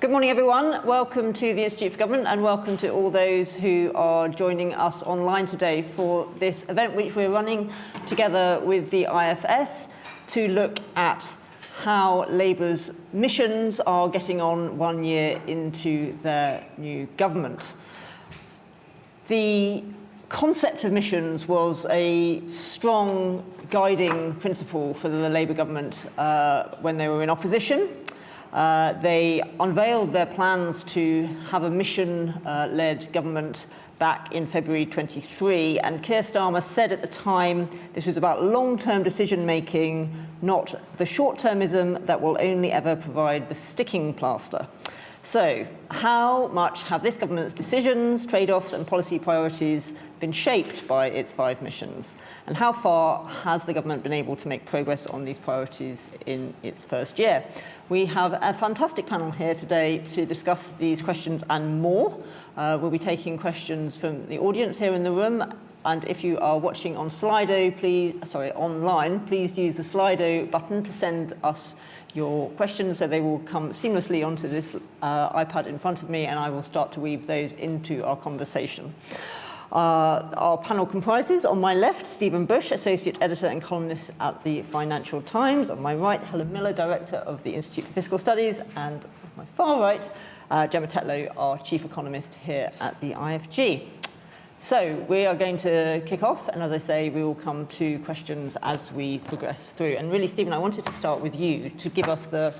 Good morning, everyone. Welcome to the Institute for Government and welcome to all those who are joining us online today for this event, which we're running together with the IFS to look at how Labour's missions are getting on 1 year into their new government. The concept of missions was a strong guiding principle for the Labour government when they were in opposition. They unveiled their plans to have a mission-led government back in February 23, and Keir Starmer said at the time this was about long-term decision-making, not the short-termism that will only ever provide the sticking plaster. So, how much have this government's decisions, trade-offs and policy priorities been shaped by its 5 missions? And how far has the government been able to make progress on these priorities in its first year? We have a fantastic panel here today to discuss these questions and more. We'll be taking questions from the audience here in the room. And if you are watching on online, please use the Slido button to send us your questions, so they will come seamlessly onto this iPad in front of me, and I will start to weave those into our conversation. Our panel comprises, on my left, Stephen Bush, Associate Editor and columnist at the Financial Times. On my right, Helen Miller, Director of the Institute for Fiscal Studies. And on my far right, Gemma Tetlow, our Chief Economist here at the IFG. So we are going to kick off, and as I say, we will come to questions as we progress through. And really, Stephen, I wanted to start with you to give us the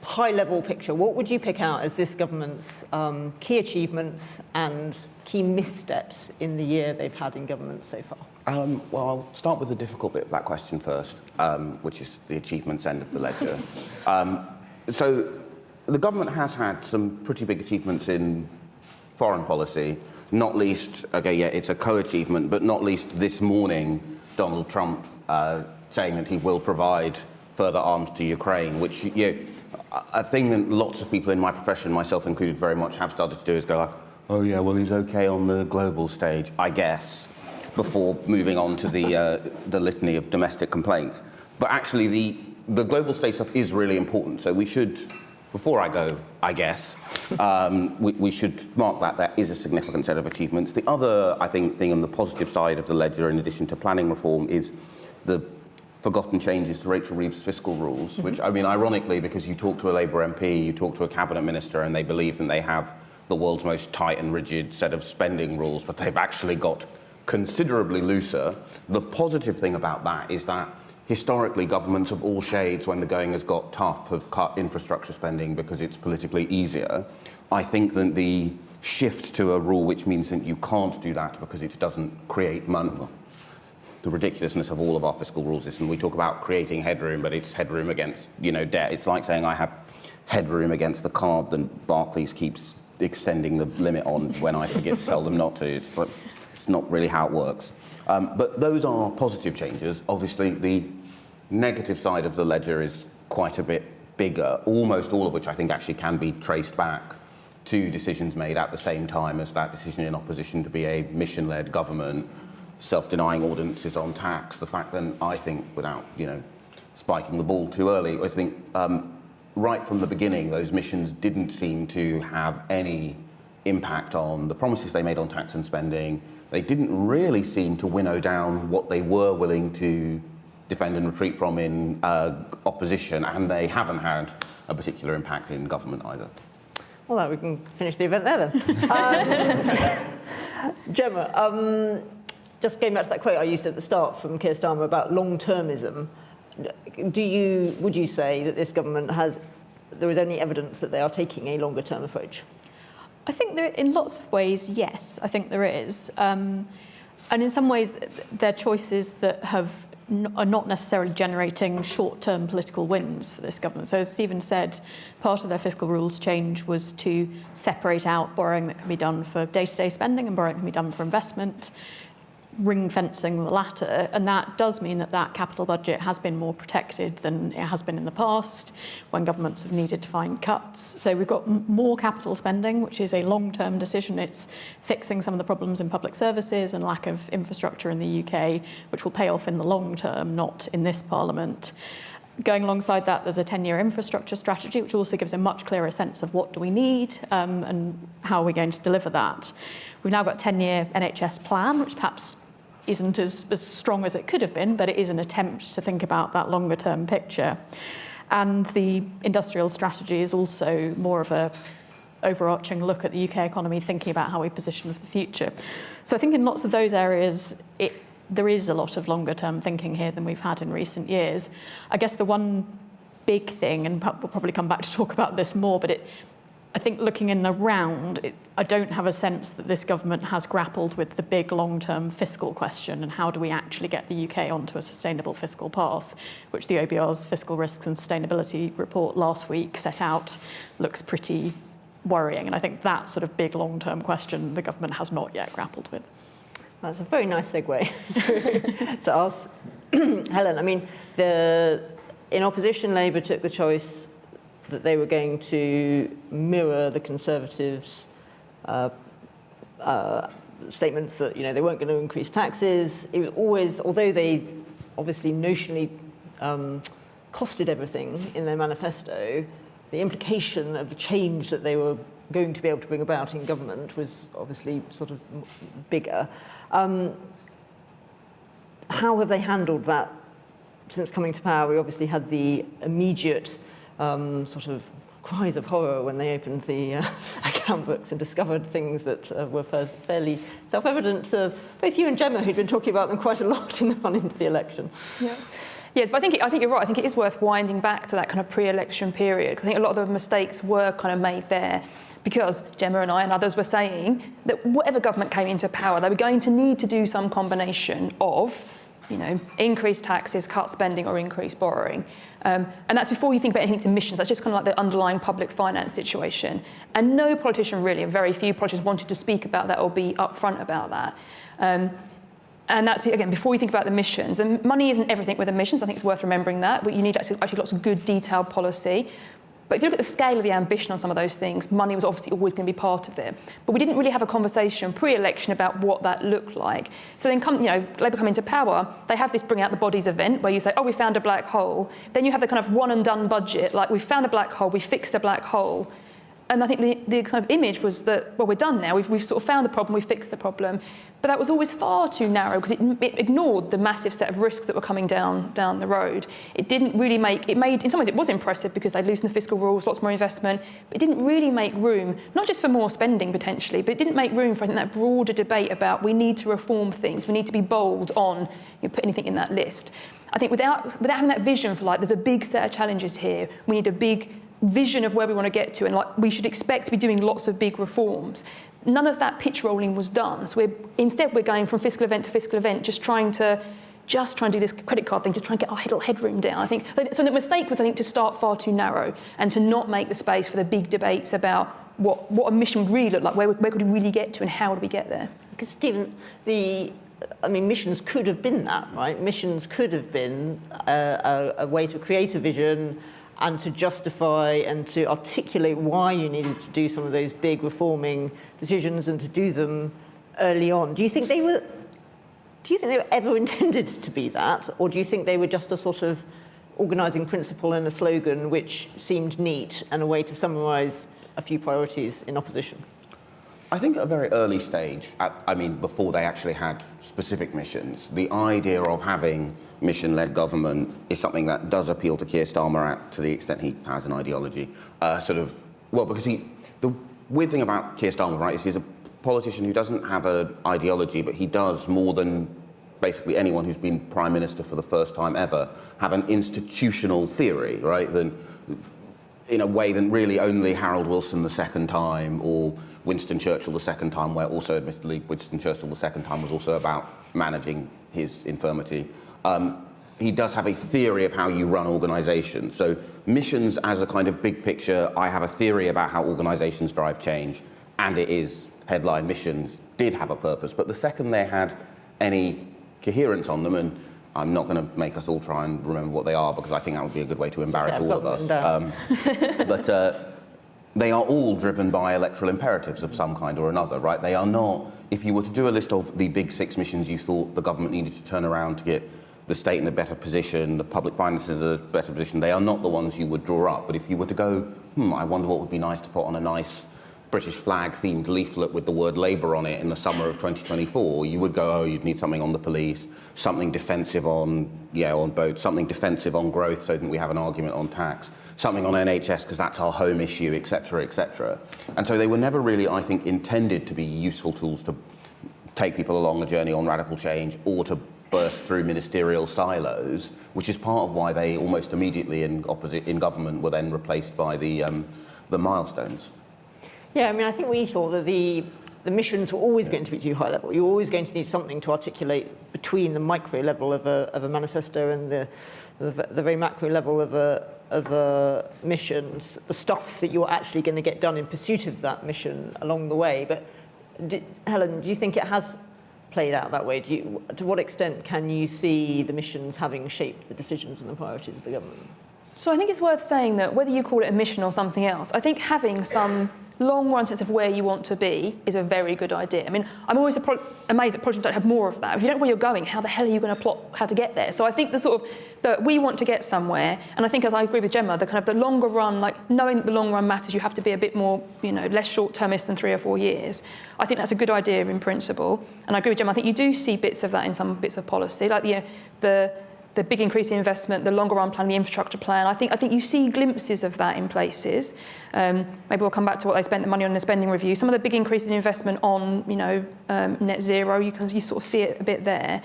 high-level picture. What would you pick out as this government's key achievements and key missteps in the year they've had in government so far? Well, I'll start with the difficult bit of that question first, which is the achievements end of the ledger. So the government has had some pretty big achievements in foreign policy. Not least, it's a co-achievement, but not least this morning, Donald Trump saying that he will provide further arms to Ukraine, which, a thing that lots of people in my profession, myself included, very much have started to do is go like, oh yeah, well, he's okay on the global stage, I guess, before moving on to the litany of domestic complaints. But actually, the global stage stuff is really important, so we should, before I go, I guess, we should mark that is a significant set of achievements. The other, I think, thing on the positive side of the ledger, in addition to planning reform, is the forgotten changes to Rachel Reeves' fiscal rules, which, I mean, ironically, because you talk to a Labour MP, you talk to a cabinet minister, and they believe that they have the world's most tight and rigid set of spending rules, but they've actually got considerably looser. The positive thing about that is that historically, governments of all shades, when the going has got tough, have cut infrastructure spending because it's politically easier. I think that the shift to a rule which means that you can't do that because it doesn't create money. The ridiculousness of all of our fiscal rules is, and we talk about creating headroom, but it's headroom against, debt. It's like saying I have headroom against the card that Barclays keeps extending the limit on when I forget to tell them not to. It's not really how it works. But those are positive changes. Obviously, the negative side of the ledger is quite a bit bigger, almost all of which I think actually can be traced back to decisions made at the same time as that decision in opposition to be a mission-led government, self-denying ordinances on tax, the fact that I think, without spiking the ball too early, I think right from the beginning those missions didn't seem to have any impact on the promises they made on tax and spending. They didn't really seem to winnow down what they were willing to defend and retreat from in opposition, and they haven't had a particular impact in government either. Well, we can finish the event there then. Gemma, just going back to that quote I used at the start from Keir Starmer about long-termism, would you say that this government there is only evidence that they are taking a longer-term approach? I think in lots of ways, yes, I think there is. And in some ways, they're choices that are not necessarily generating short-term political wins for this government. So as Stephen said, part of their fiscal rules change was to separate out borrowing that can be done for day-to-day spending and borrowing that can be done for investment, ring-fencing the latter, and that does mean that capital budget has been more protected than it has been in the past when governments have needed to find cuts. So we've got more capital spending, which is a long-term decision. It's fixing some of the problems in public services and lack of infrastructure in the UK, which will pay off in the long term, not in this Parliament. Going alongside that, there's a 10-year infrastructure strategy, which also gives a much clearer sense of what do we need and how are we going to deliver that. We've now got a 10-year NHS plan, which perhaps isn't as strong as it could have been, but it is an attempt to think about that longer-term picture. And the industrial strategy is also more of a overarching look at the UK economy, thinking about how we position for the future. So I think in lots of those areas, there is a lot of longer-term thinking here than we've had in recent years. I guess the one big thing, and we'll probably come back to talk about this more, but I think looking in the round, I don't have a sense that this government has grappled with the big long-term fiscal question and how do we actually get the UK onto a sustainable fiscal path, which the OBR's Fiscal Risks and Sustainability report last week set out, looks pretty worrying. And I think that sort of big long-term question the government has not yet grappled with. That's a very nice segue to ask Helen. I mean, in opposition, Labour took the choice that they were going to mirror the Conservatives' statements that they weren't going to increase taxes. It was always, although they obviously notionally costed everything in their manifesto, the implication of the change that they were going to be able to bring about in government was obviously sort of bigger. How have they handled that since coming to power? We obviously had the immediate sort of cries of horror when they opened the account books and discovered things that were fairly self-evident to both you and Gemma, who'd been talking about them quite a lot in the run into the election. Yeah, but I think you're right. I think it is worth winding back to that kind of pre-election period, because I think a lot of the mistakes were kind of made there, because Gemma and I and others were saying that whatever government came into power, they were going to need to do some combination of, increase taxes, cut spending, or increase borrowing. And that's before you think about anything to missions. That's just kind of like the underlying public finance situation. And no politician really, and very few politicians wanted to speak about that or be upfront about that. And that's, again, before you think about the missions. And money isn't everything with emissions. I think it's worth remembering that. But you need actually lots of good detailed policy. But if you look at the scale of the ambition on some of those things, money was obviously always going to be part of it. But we didn't really have a conversation pre-election about what that looked like. So then Labour come into power, they have this bring out the bodies event where you say, oh, we found a black hole. Then you have the kind of one and done budget, like we found a black hole, we fixed the black hole. And I think the kind of image was that, well, we're done now. We've sort of found the problem, we've fixed the problem. But that was always far too narrow because it ignored the massive set of risks that were coming down the road. It didn't really in some ways it was impressive because they'd loosened the fiscal rules, lots more investment, but it didn't really make room, not just for more spending potentially, but it didn't make room for, I think, that broader debate about we need to reform things, we need to be bold on put anything in that list. I think without having that vision for there's a big set of challenges here, we need a big vision of where we want to get to, and we should expect to be doing lots of big reforms. None of that pitch rolling was done. So instead we're going from fiscal event to fiscal event, just trying to do this credit card thing, just trying to get our headroom down. I think so. The mistake was, to start far too narrow and to not make the space for the big debates about what a mission would really look like, where could we really get to, and how would we get there? Because Stephen, missions could have been that, right? Missions could have been a way to create a vision and to justify and to articulate why you needed to do some of those big reforming decisions and to do them early on. Do you think they were ever intended to be that, or do you think they were just a sort of organising principle and a slogan which seemed neat and a way to summarise a few priorities in opposition? I think at a very early stage, before they actually had specific missions, the idea of having mission-led government is something that does appeal to Keir Starmer to the extent he has an ideology. Because the weird thing about Keir Starmer, right, is he's a politician who doesn't have an ideology, but he does more than basically anyone who's been Prime Minister for the first time ever have an institutional theory, right? In a way than really only Harold Wilson the second time or Winston Churchill the second time, where also admittedly Winston Churchill the second time was also about managing his infirmity. He does have a theory of how you run organisations. So missions as a kind of big picture, I have a theory about how organisations drive change, and it is headline missions did have a purpose. But the second they had any coherence on them, and I'm not going to make us all try and remember what they are because I think that would be a good way to embarrass all of us. But they are all driven by electoral imperatives of some kind or another, right? They are not, if you were to do a list of the big 6 missions you thought the government needed to turn around to get the state in a better position, the public finances in a better position. They are not the ones you would draw up. But if you were to go, I wonder what would be nice to put on a nice British flag-themed leaflet with the word Labour on it in the summer of 2024, you would go, you'd need something on the police, something defensive on boats, something defensive on growth so that we have an argument on tax, something on NHS because that's our home issue, etc., etc. And so they were never really, I think, intended to be useful tools to take people along a journey on radical change or to burst through ministerial silos, which is part of why they almost immediately in government were then replaced by the milestones. Yeah, I mean, I think we thought that the missions were always going to be too high level. You're always going to need something to articulate between the micro level of a manifesto and the very macro level of a mission, the stuff that you're actually going to get done in pursuit of that mission along the way. But Helen, do you think it has played out that way? To what extent can you see the missions having shaped the decisions and the priorities of the government? So I think it's worth saying that whether you call it a mission or something else, I think having some long-run sense of where you want to be is a very good idea. I mean, I'm always amazed that projects don't have more of that. If you don't know where you're going, how the hell are you going to plot how to get there? So I think that we want to get somewhere, and I think, as I agree with Gemma, the longer run, like knowing that the long run matters, you have to be a bit more, less short-termist than 3 or 4 years. I think that's a good idea in principle, and I agree with Gemma. I think you do see bits of that in some bits of policy, like the big increase in investment, the longer run plan, the infrastructure plan. I think you see glimpses of that in places. Maybe we'll come back to what they spent the money on in the spending review. Some of the big increases in investment on, net zero, you sort of see it a bit there.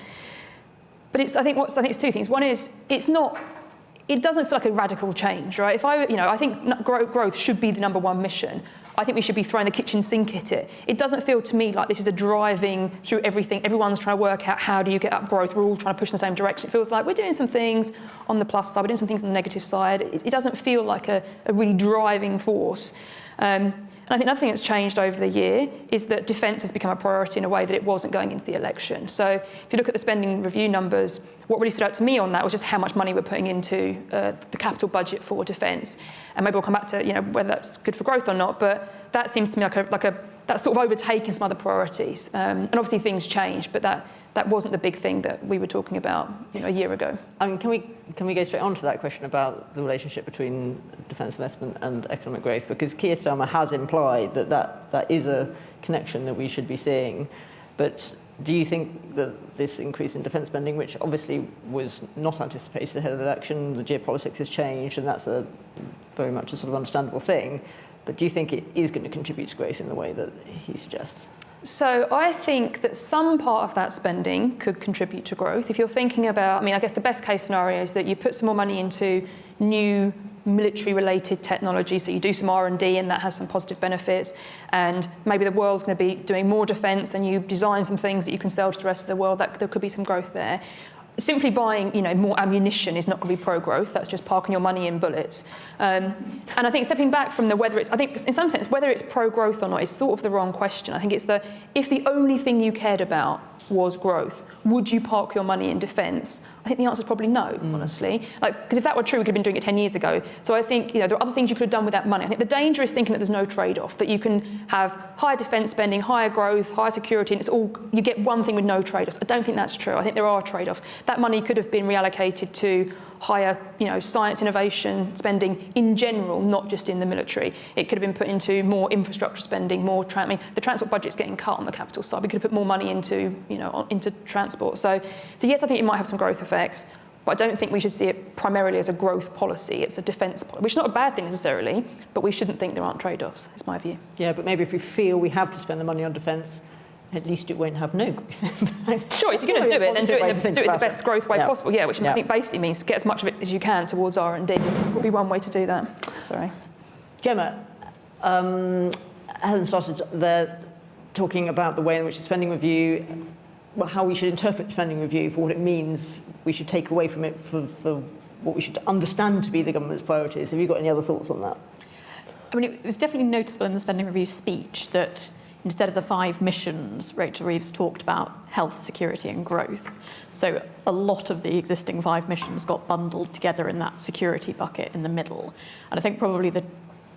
But I think it's 2 things. One is it doesn't feel like a radical change, right? I think growth should be the number 1 mission. I think we should be throwing the kitchen sink at it. It doesn't feel to me like this is a driving through everything. Everyone's trying to work out how do you get up growth. We're all trying to push in the same direction. It feels like we're doing some things on the plus side, we're doing some things on the negative side. It doesn't feel like a really driving force. And I think another thing that's changed over the year is that defence has become a priority in a way that it wasn't going into the election. So if you look at the spending review numbers, what really stood out to me on that was just how much money we're putting into the capital budget for defence. And maybe we'll come back to whether that's good for growth or not, but that seems to me like that's sort of overtaken some other priorities. And obviously things change, but that wasn't the big thing that we were talking about a year ago. I mean, can we go straight on to that question about the relationship between defence investment and economic growth? Because Keir Starmer has implied that is a connection that we should be seeing. But do you think that this increase in defence spending, which obviously was not anticipated ahead of the election, the geopolitics has changed, and that's very much a sort of understandable thing, but do you think it is going to contribute to growth in the way that he suggests? So I think that some part of that spending could contribute to growth. If you're thinking about, I guess the best case scenario is that you put some more money into new military-related technology, so you do some R&D and that has some positive benefits, and maybe the world's going to be doing more defence and you design some things that you can sell to the rest of the world, there could be some growth there. Simply buying, more ammunition is not going to be pro-growth. That's just parking your money in bullets. And I think stepping back from I think in some sense, whether it's pro-growth or not is sort of the wrong question. I think it's if the only thing you cared about was growth, would you park your money in defence? I think the answer is probably no, honestly. Because if that were true, we could have been doing it 10 years ago. So I think there are other things you could have done with that money. I think the danger is thinking that there's no trade-off, that you can have higher defence spending, higher growth, higher security, and you get one thing with no trade-offs. I don't think that's true. I think there are trade-offs. That money could have been reallocated to higher, science innovation spending in general, not just in the military. It could have been put into more infrastructure spending, the transport budget's getting cut on the capital side. We could have put more money into transport. So yes, I think it might have some growth effects, but I don't think we should see it primarily as a growth policy. It's a defence policy, which is not a bad thing necessarily, but we shouldn't think there aren't trade-offs, is my view. Yeah, but maybe if we feel we have to spend the money on defence, at least it won't have no growth. Sure, if you're going to do it, then do it in the best growth way possible. Yeah, which I think basically means get as much of it as you can towards R&D. Would be one way to do that. Sorry. Gemma, Helen started there talking about the way in which the spending review, how we should interpret the spending review for what it means we should take away from it for what we should understand to be the government's priorities. Have you got any other thoughts on that? It was definitely noticeable in the spending review speech that instead of the 5 missions, Rachel Reeves talked about health, security and growth. So a lot of the existing 5 missions got bundled together in that security bucket in the middle. And I think probably the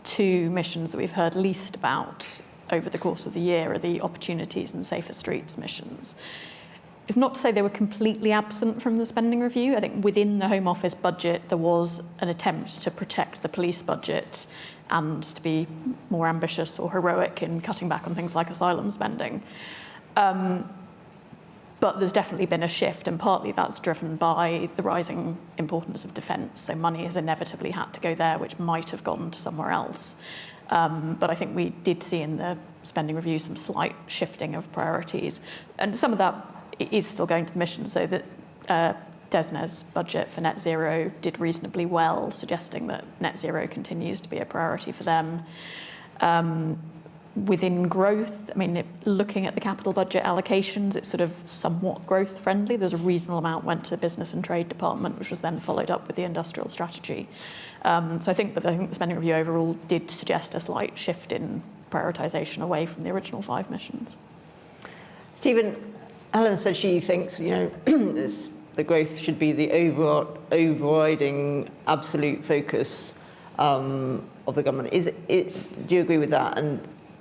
2 missions that we've heard least about over the course of the year are the opportunities and safer streets missions. it's not to say they were completely absent from the spending review. I think within the Home Office budget, there was an attempt to protect the police budget and to be more ambitious or heroic in cutting back on things like asylum spending. But there's definitely been a shift, and partly that's driven by the rising importance of defence. So money has inevitably had to go there, which might have gone to somewhere else. But I think we did see in the spending review some slight shifting of priorities. And some of that is still going to the mission, so that DESNE's budget for net zero did reasonably well, suggesting that net zero continues to be a priority for them. Within growth, I mean, looking at the capital budget allocations, it's sort of somewhat growth friendly. There's a reasonable amount went to the business and trade department, which was then followed up with the industrial strategy. So I think the spending review overall did suggest a slight shift in prioritisation away from the original 5 missions. Stephen, Helen said she thinks, the growth should be the overriding absolute focus of the government. Do you agree with that?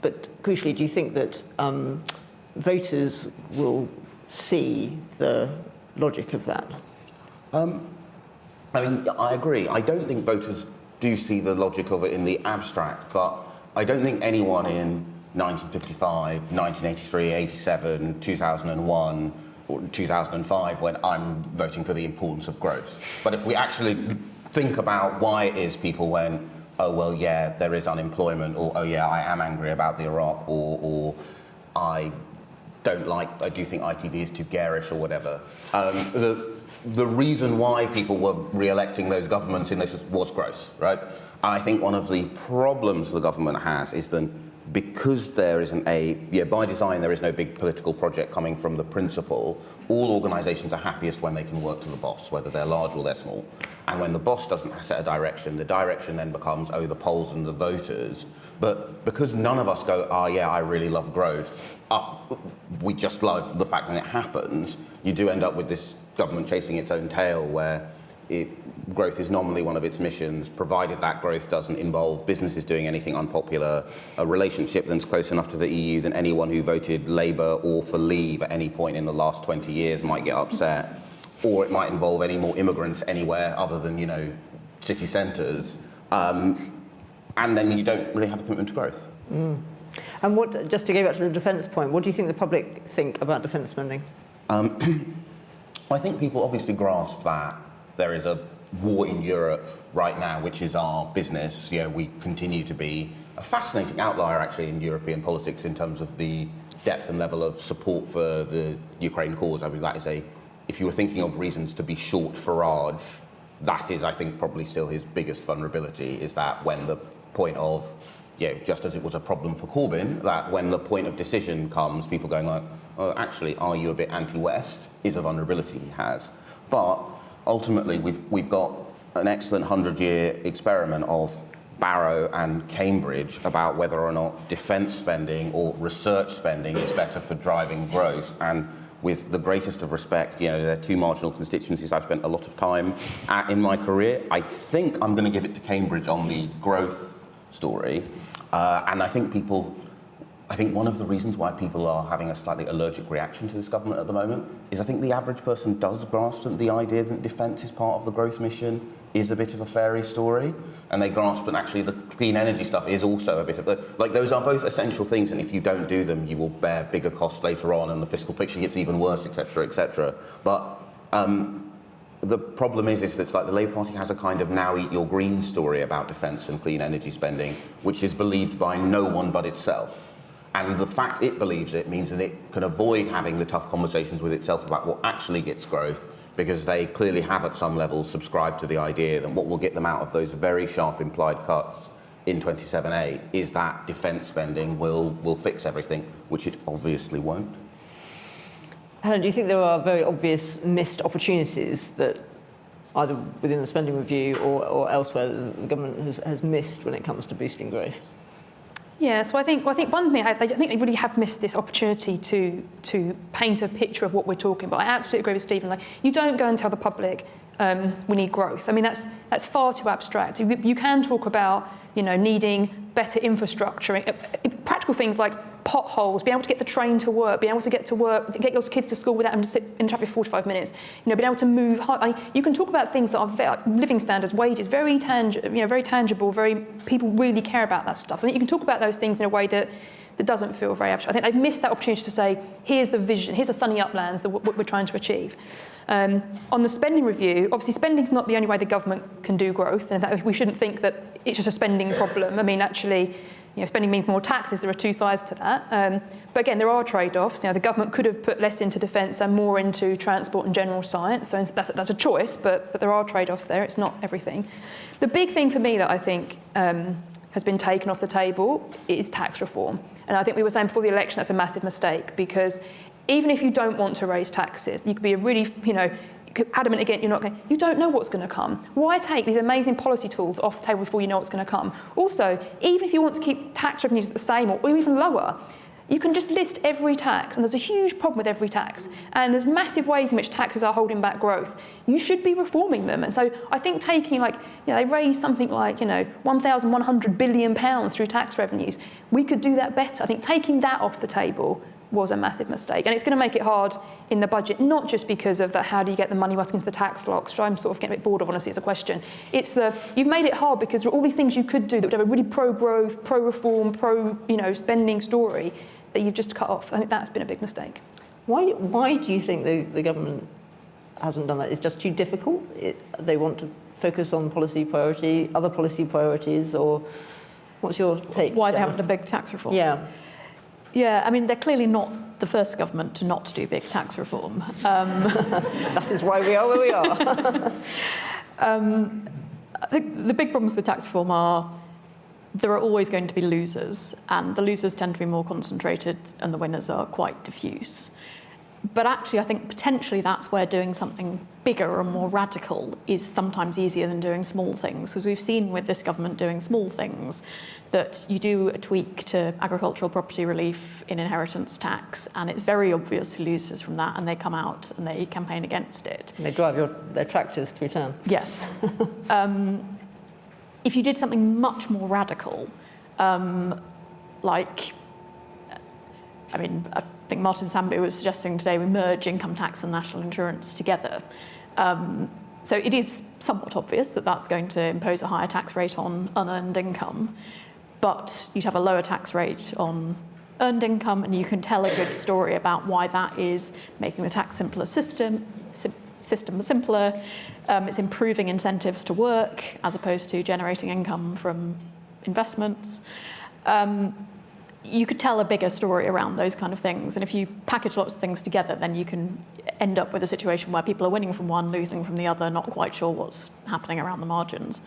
But crucially, do you think that voters will see the logic of that? I mean, I agree. I don't think voters do see the logic of it in the abstract, but I don't think anyone in 1955, 1983, 87, 2001, or 2005, when I'm voting for the importance of growth. But if we actually think about why it is people went, oh, well, yeah, there is unemployment, or, oh, yeah, I am angry about the Iraq, or I do think ITV is too garish, or whatever. The reason why people were re-electing those governments in this was growth, right? And I think one of the problems the government has is that because there isn't by design, there is no big political project coming from the principal, all organisations are happiest when they can work to the boss, whether they're large or they're small. And when the boss doesn't set a direction, the direction then becomes, the polls and the voters. But because none of us go, yeah, I really love growth, we just love the fact that it happens, you do end up with this government chasing its own tail where growth is nominally one of its missions, provided that growth doesn't involve businesses doing anything unpopular, a relationship that's close enough to the EU that anyone who voted Labour or for Leave at any point in the last 20 years might get upset, or it might involve any more immigrants anywhere other than, city centres, and then you don't really have a commitment to growth. Mm. And just to go back to the defence point, what do you think the public think about defence spending? I think people obviously grasp that there is a war in Europe right now, which is our business. We continue to be a fascinating outlier, actually, in European politics in terms of the depth and level of support for the Ukraine cause. I mean, that is if you were thinking of reasons to be short Farage, that is, I think, probably still his biggest vulnerability, is that when the point of, just as it was a problem for Corbyn, that when the point of decision comes, people going like, oh, actually, are you a bit anti-West, is a vulnerability he has. But ultimately, we've got an excellent 100-year experiment of Barrow and Cambridge about whether or not defence spending or research spending is better for driving growth. And with the greatest of respect, they're two marginal constituencies I've spent a lot of time at in my career. I think I'm going to give it to Cambridge on the growth story. And I think one of the reasons why people are having a slightly allergic reaction to this government at the moment is I think the average person does grasp the idea that defence is part of the growth mission is a bit of a fairy story, and they grasp that actually the clean energy stuff is also a bit of those are both essential things, and if you don't do them, you will bear bigger costs later on, and the fiscal picture gets even worse, etc., etc. But the problem is that the Labour Party has a kind of now eat your green story about defence and clean energy spending, which is believed by no one but itself. And the fact it believes it means that it can avoid having the tough conversations with itself about what actually gets growth, because they clearly have at some level subscribed to the idea that what will get them out of those very sharp implied cuts in 27A is that defence spending will fix everything, which it obviously won't. Helen, do you think there are very obvious missed opportunities that either within the spending review or elsewhere the government has missed when it comes to boosting growth? Yeah, so I think one thing, I think they really have missed this opportunity to paint a picture of what we're talking about. I absolutely agree with Stephen. You don't go and tell the public we need growth. I mean, that's far too abstract. You can talk about needing better infrastructure, practical things like potholes, being able to get the train to work, being able to get your kids to school without them to sit in traffic for 45 minutes, being able to move. You can talk about things that are living standards, wages, very tangible, people really care about that stuff. I think you can talk about those things in a way that doesn't feel very abstract. I think they've missed that opportunity to say, here's the vision, here's the sunny uplands, what we're trying to achieve. On the spending review, obviously spending's not the only way the government can do growth, and in fact, we shouldn't think that it's just a spending problem. I mean, actually, spending means more taxes. There are two sides to that. But again, there are trade-offs. The government could have put less into defence and more into transport and general science. So that's a choice, but there are trade-offs there. It's not everything. The big thing for me that I think has been taken off the table is tax reform. And I think we were saying before the election that's a massive mistake, because even if you don't want to raise taxes, you could be a really, adamant again, you don't know what's going to come. Why take these amazing policy tools off the table before you know what's going to come? Also, even if you want to keep tax revenues the same or even lower, you can just list every tax, and there's a huge problem with every tax. And there's massive ways in which taxes are holding back growth. You should be reforming them. And so I think taking they raise something like, £1,100 billion through tax revenues. We could do that better. I think taking that off the table was a massive mistake. And it's going to make it hard in the budget, not just because of how do you get the money back into the tax locks, which I'm sort of getting a bit bored of, honestly, as a question. It's you've made it hard because there are all these things you could do that would have a really pro-growth, pro-reform, spending story that you've just cut off. I think that's been a big mistake. Why do you think the government hasn't done that? It's just too difficult? They want to focus on other policy priorities, or what's your take? Why they haven't done big tax reform? Yeah, I mean, they're clearly not the first government to not do big tax reform. That is why we are where we are. I think the big problems with tax reform are there are always going to be losers, and the losers tend to be more concentrated and the winners are quite diffuse. But actually, I think potentially that's where doing something bigger and more radical is sometimes easier than doing small things, because we've seen with this government doing small things that you do a tweak to agricultural property relief in inheritance tax, and it's very obvious who loses from that, and they come out and they campaign against it. And they drive their tractors through town. Yes. If you did something much more radical, I think Martin Sandby was suggesting today we merge income tax and national insurance together. So it is somewhat obvious that that's going to impose a higher tax rate on unearned income, but you'd have a lower tax rate on earned income, and you can tell a good story about why that is making the tax system simpler. It's improving incentives to work as opposed to generating income from investments. You could tell a bigger story around those kind of things. And if you package lots of things together, then you can end up with a situation where people are winning from one, losing from the other, not quite sure what's happening around the margins.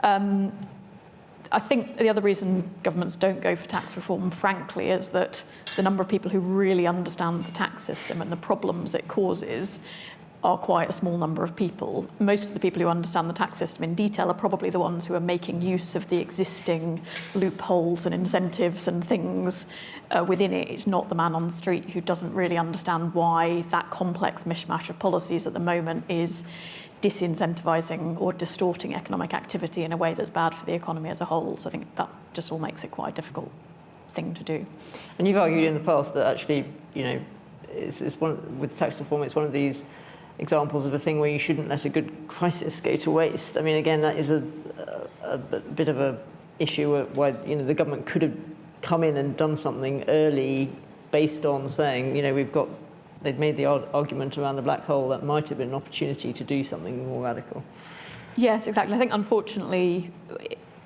I think the other reason governments don't go for tax reform, frankly, is that the number of people who really understand the tax system and the problems it causes are quite a small number of people. Most of the people who understand the tax system in detail are probably the ones who are making use of the existing loopholes and incentives and things within it. It's not the man on the street who doesn't really understand why that complex mishmash of policies at the moment is disincentivizing or distorting economic activity in a way that's bad for the economy as a whole. So I think that just all makes it quite a difficult thing to do. And you've argued in the past that actually, with tax reform, it's one of these examples of a thing where you shouldn't let a good crisis go to waste. I mean, again, that is a bit of a issue where the government could have come in and done something early based on saying, they'd made the argument around the black hole that might have been an opportunity to do something more radical. Yes, exactly. I think, unfortunately,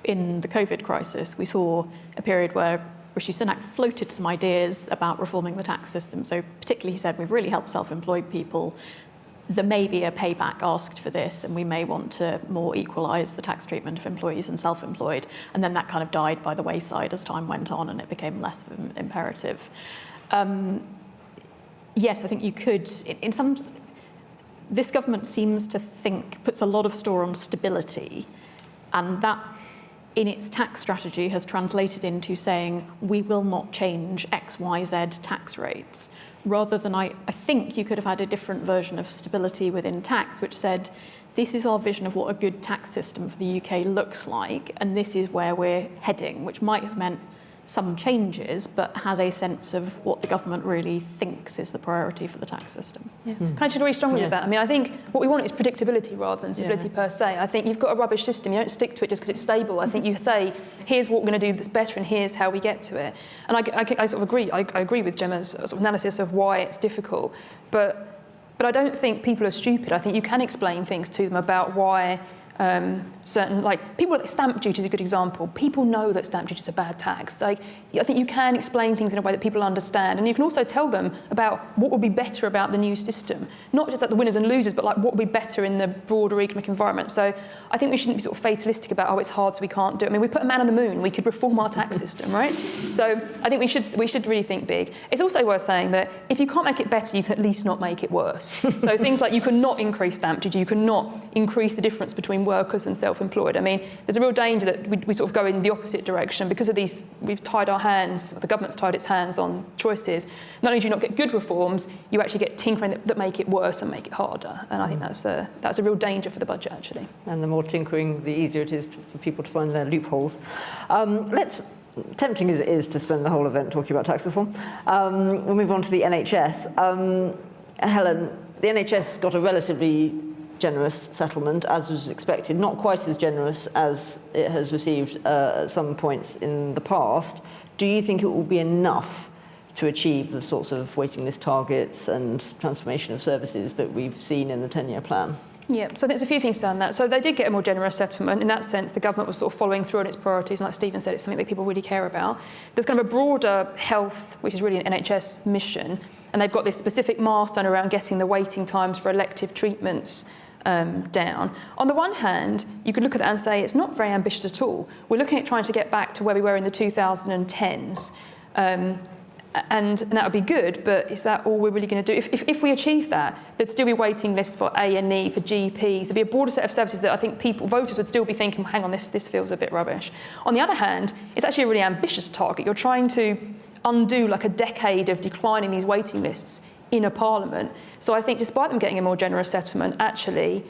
in the COVID crisis, we saw a period where Rishi Sunak floated some ideas about reforming the tax system. So particularly, he said, we've really helped self-employed people. There may be a payback asked for this, and we may want to more equalise the tax treatment of employees and self-employed. And then that kind of died by the wayside as time went on, and it became less of an imperative. Yes, I think you could, this government seems to puts a lot of store on stability, and that in its tax strategy has translated into saying, we will not change X, Y, Z tax rates. Rather than, I think you could have had a different version of stability within tax, which said, this is our vision of what a good tax system for the UK looks like, and this is where we're heading, which might have meant some changes, but has a sense of what the government really thinks is the priority for the tax system. Yeah. Can I just agree strongly with that? I mean, I think what we want is predictability rather than stability Yeah. per se. I think you've got a rubbish system. You don't stick to it just because it's stable. I think you say, here's what we're going to do that's better and here's how we get to it. And I sort of agree. I agree with Gemma's sort of analysis of why it's difficult. But I don't think people are stupid. I think you can explain things to them about why certain, like, people, like stamp duty is a good example. People know that stamp duty is a bad tax. Like, I think you can explain things in a way that people understand, and you can also tell them about what would be better about the new system, not just like the winners and losers, but like what would be better in the broader economic environment. So I think we shouldn't be sort of fatalistic about, oh, it's hard, so we can't do it. I mean, we put a man on the moon, we could reform our tax system, right? So I think we should really think big. It's also worth saying that if you can't make it better, you can at least not make it worse. So things like you cannot increase stamp duty, you cannot increase the difference between workers and self-employed. I mean, there's a real danger that we sort of go in the opposite direction because of these. We've tied our hands, the government's tied its hands on choices. Not only do you not get good reforms, you actually get tinkering that make it worse and make it harder. And I think that's a real danger for the budget, actually. And the more tinkering, the easier it is for people to find their loopholes. Tempting as it is to spend the whole event talking about tax reform, we'll move on to the NHS. Helen, the NHS got a relatively generous settlement, as was expected, not quite as generous as it has received at some points in the past. Do you think it will be enough to achieve the sorts of waiting list targets and transformation of services that we've seen in the 10-year plan? Yeah, so there's a few things down that. So they did get a more generous settlement. In that sense, the government was sort of following through on its priorities. And like Stephen said, it's something that people really care about. There's kind of a broader health, which is really an NHS mission. And they've got this specific milestone around getting the waiting times for elective treatments down. On the one hand, you could look at that and say it's not very ambitious at all. We're looking at trying to get back to where we were in the 2010s. And that would be good, but is that all we're really going to do? If we achieve that, there'd still be waiting lists for A&E, for GPs. There'd be a broader set of services that I think voters would still be thinking, hang on, this feels a bit rubbish. On the other hand, it's actually a really ambitious target. You're trying to undo like a decade of declining these waiting lists in a parliament. So I think despite them getting a more generous settlement, actually,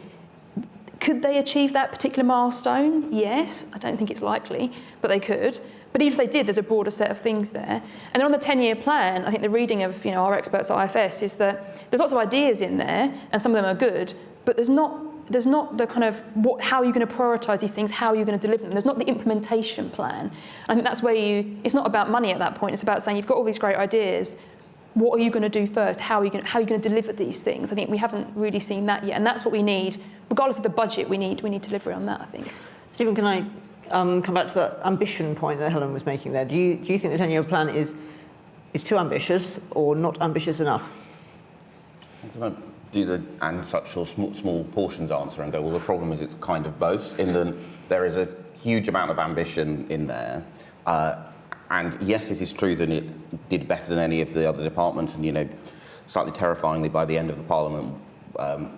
could they achieve that particular milestone? Yes, I don't think it's likely, but they could. But even if they did, there's a broader set of things there. And then on the 10-year plan, I think the reading of our experts at IFS is that there's lots of ideas in there, and some of them are good, but there's not the kind of how are you going to prioritise these things, how are you going to deliver them? There's not the implementation plan. I think that's where it's not about money at that point, it's about saying you've got all these great ideas, what are you going to do first? How are you going to deliver these things? I think we haven't really seen that yet, and that's what we need. Regardless of the budget, we need delivery on that, I think. Stephen, can I come back to that ambition point that Helen was making there? Do you think the 10-year plan is too ambitious or not ambitious enough? I'm going to do the and such or small portions answer and go, well, the problem is it's kind of both, in that there is a huge amount of ambition in there. And yes, it is true that it did better than any of the other departments, and slightly terrifyingly, by the end of the Parliament,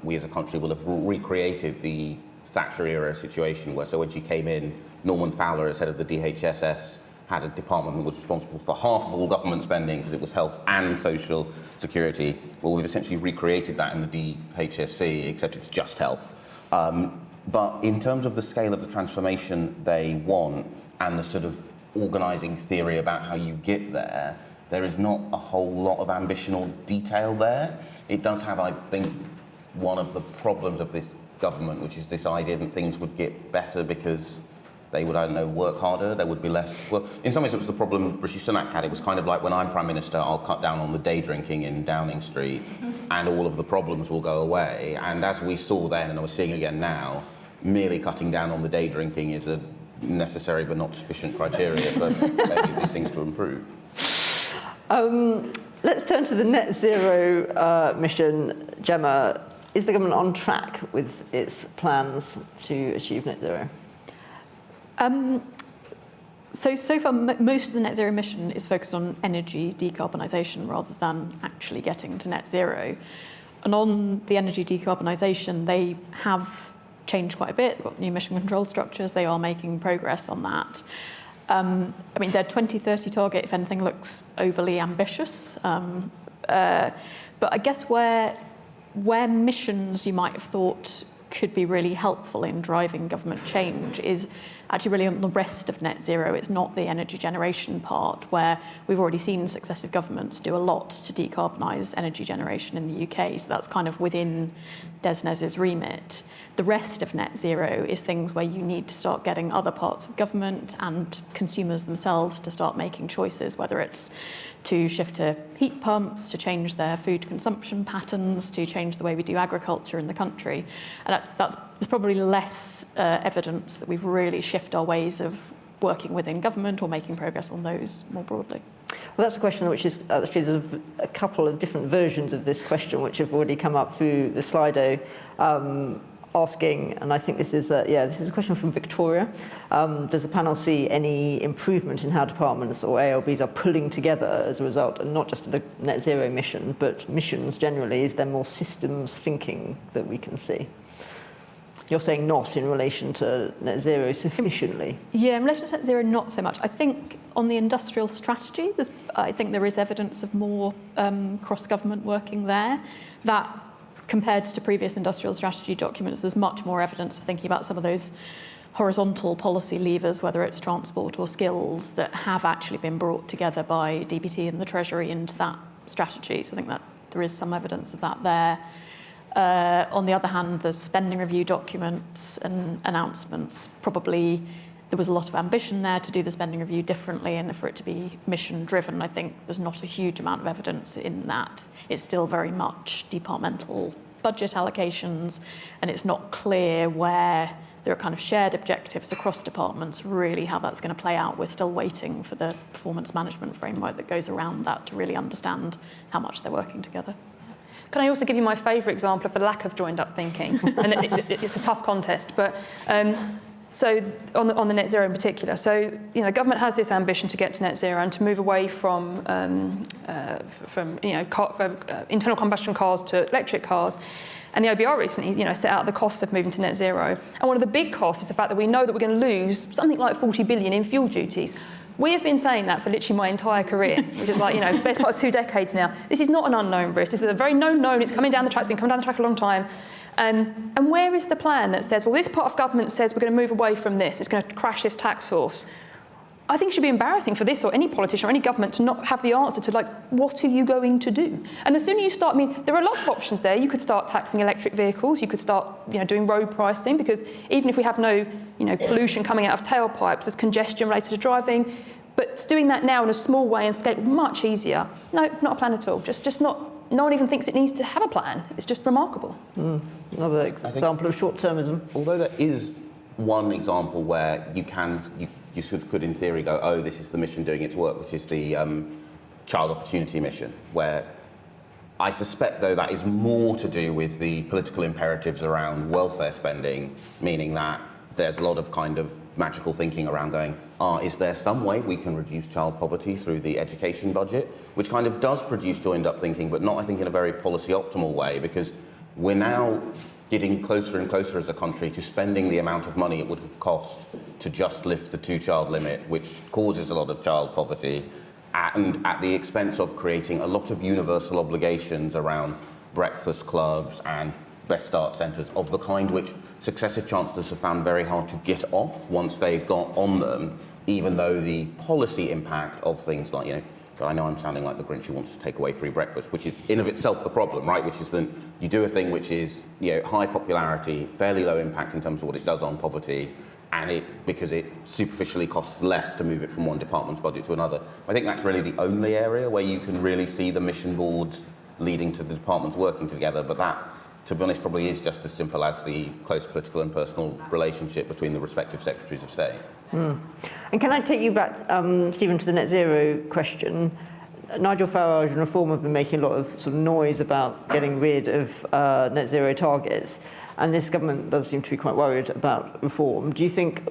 we as a country will have recreated the Thatcher-era situation where, so when she came in, Norman Fowler, as head of the DHSS, had a department that was responsible for half of all government spending because it was health and social security. Well, we've essentially recreated that in the DHSC, except it's just health. But in terms of the scale of the transformation they want and the sort of organising theory about how you get there, there is not a whole lot of ambition or detail there. It does have, I think, one of the problems of this government, which is this idea that things would get better because they would, work harder, there would be less. Well, in some ways it was the problem Rishi Sunak had. It was kind of like, when I'm Prime Minister, I'll cut down on the day drinking in Downing Street and all of the problems will go away. And as we saw then, and we're seeing again now, merely cutting down on the day drinking is a necessary but not sufficient criteria for making these things to improve. Let's turn to the net zero mission. Gemma, is the government on track with its plans to achieve net zero? So far, most of the net zero mission is focused on energy decarbonisation rather than actually getting to net zero. And on the energy decarbonisation, they have changed quite a bit. They've got new mission control structures. They are making progress on that. Their 2030 target, if anything, looks overly ambitious. But I guess where missions you might have thought could be really helpful in driving government change is actually really on the rest of net zero. It's not the energy generation part, where we've already seen successive governments do a lot to decarbonise energy generation in the UK. So that's kind of within DESNZ's remit. The rest of net zero is things where you need to start getting other parts of government and consumers themselves to start making choices, whether it's to shift to heat pumps, to change their food consumption patterns, to change the way we do agriculture in the country. And there's probably less evidence that we've really shifted our ways of working within government or making progress on those more broadly. Well, that's a question which is actually there's a couple of different versions of this question which have already come up through the Slido. Asking, and I think this is a question from Victoria. Does the panel see any improvement in how departments or ALBs are pulling together as a result, and not just of the net zero mission, but missions generally? Is there more systems thinking that we can see? You're saying not in relation to net zero sufficiently. Yeah, in relation to net zero, not so much. I think on the industrial strategy, I think there is evidence of more cross-government working there. That, compared to previous industrial strategy documents, there's much more evidence of thinking about some of those horizontal policy levers, whether it's transport or skills, that have actually been brought together by DBT and the Treasury into that strategy. So I think that there is some evidence of that there. On the other hand, the spending review documents and announcements, probably there was a lot of ambition there to do the spending review differently, and for it to be mission driven, I think there's not a huge amount of evidence in that. It's still very much departmental budget allocations, and it's not clear where there are kind of shared objectives across departments, really how that's going to play out. We're still waiting for the performance management framework that goes around that to really understand how much they're working together. Can I also give you my favourite example of the lack of joined-up thinking? And it's a tough contest, but so on the net zero in particular. So government has this ambition to get to net zero and to move away from internal combustion cars to electric cars. And the OBR recently, set out the costs of moving to net zero. And one of the big costs is the fact that we know that we're going to lose something like 40 billion in fuel duties. We have been saying that for literally my entire career, which is like, the best part of 2 decades now. This is not an unknown risk. This is a very known. It's coming down the track. It's been coming down the track a long time. And where is the plan that says, well, this part of government says we're going to move away from this. It's going to crash this tax source. I think it should be embarrassing for this or any politician or any government to not have the answer to, what are you going to do? And the sooner you start, there are lots of options there. You could start taxing electric vehicles. You could start, doing road pricing, because even if we have no, pollution coming out of tailpipes, there's congestion related to driving. But doing that now in a small way and scale, much easier. No, not a plan at all. Just not. No one even thinks it needs to have a plan. It's just remarkable. Another example of short-termism. Although there is one example where you could in theory go, oh, this is the mission doing its work, which is the child opportunity mission, where I suspect, though, that is more to do with the political imperatives around welfare spending, meaning that there's a lot of kind of magical thinking around going, is there some way we can reduce child poverty through the education budget, which kind of does produce joined-up thinking, but not, I think, in a very policy-optimal way, because we're now getting closer and closer as a country to spending the amount of money it would have cost to just lift the 2-child limit, which causes a lot of child poverty, and at the expense of creating a lot of universal obligations around breakfast clubs and best start centres of the kind which successive chancellors have found very hard to get off once they've got on them, even though the policy impact of things like, but I know I'm sounding like the Grinch who wants to take away free breakfast, which is in of itself the problem, right? Which is that you do a thing which is, high popularity, fairly low impact in terms of what it does on poverty, and because it superficially costs less to move it from one department's budget to another. I think that's really the only area where you can really see the mission boards leading to the departments working together, but that, to be honest, probably is just as simple as the close political and personal relationship between the respective secretaries of state. And can I take you back, Stephen, to the net zero question? Nigel Farage and Reform have been making a lot of sort of noise about getting rid of net zero targets, and this government does seem to be quite worried about Reform. Do you think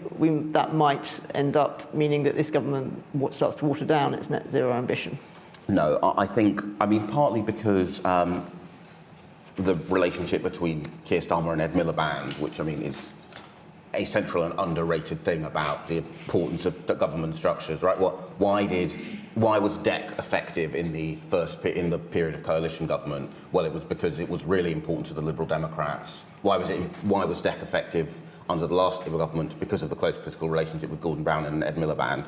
that might end up meaning that this government starts to water down its net zero ambition? No, I mean, partly because the relationship between Keir Starmer and Ed Miliband, which is a central and underrated thing about the importance of the government structures, right? Why was DEC effective in the period of coalition government? Well, it was because it was really important to the Liberal Democrats. Why was DEC effective under the last Labour government because of the close political relationship with Gordon Brown and Ed Miliband.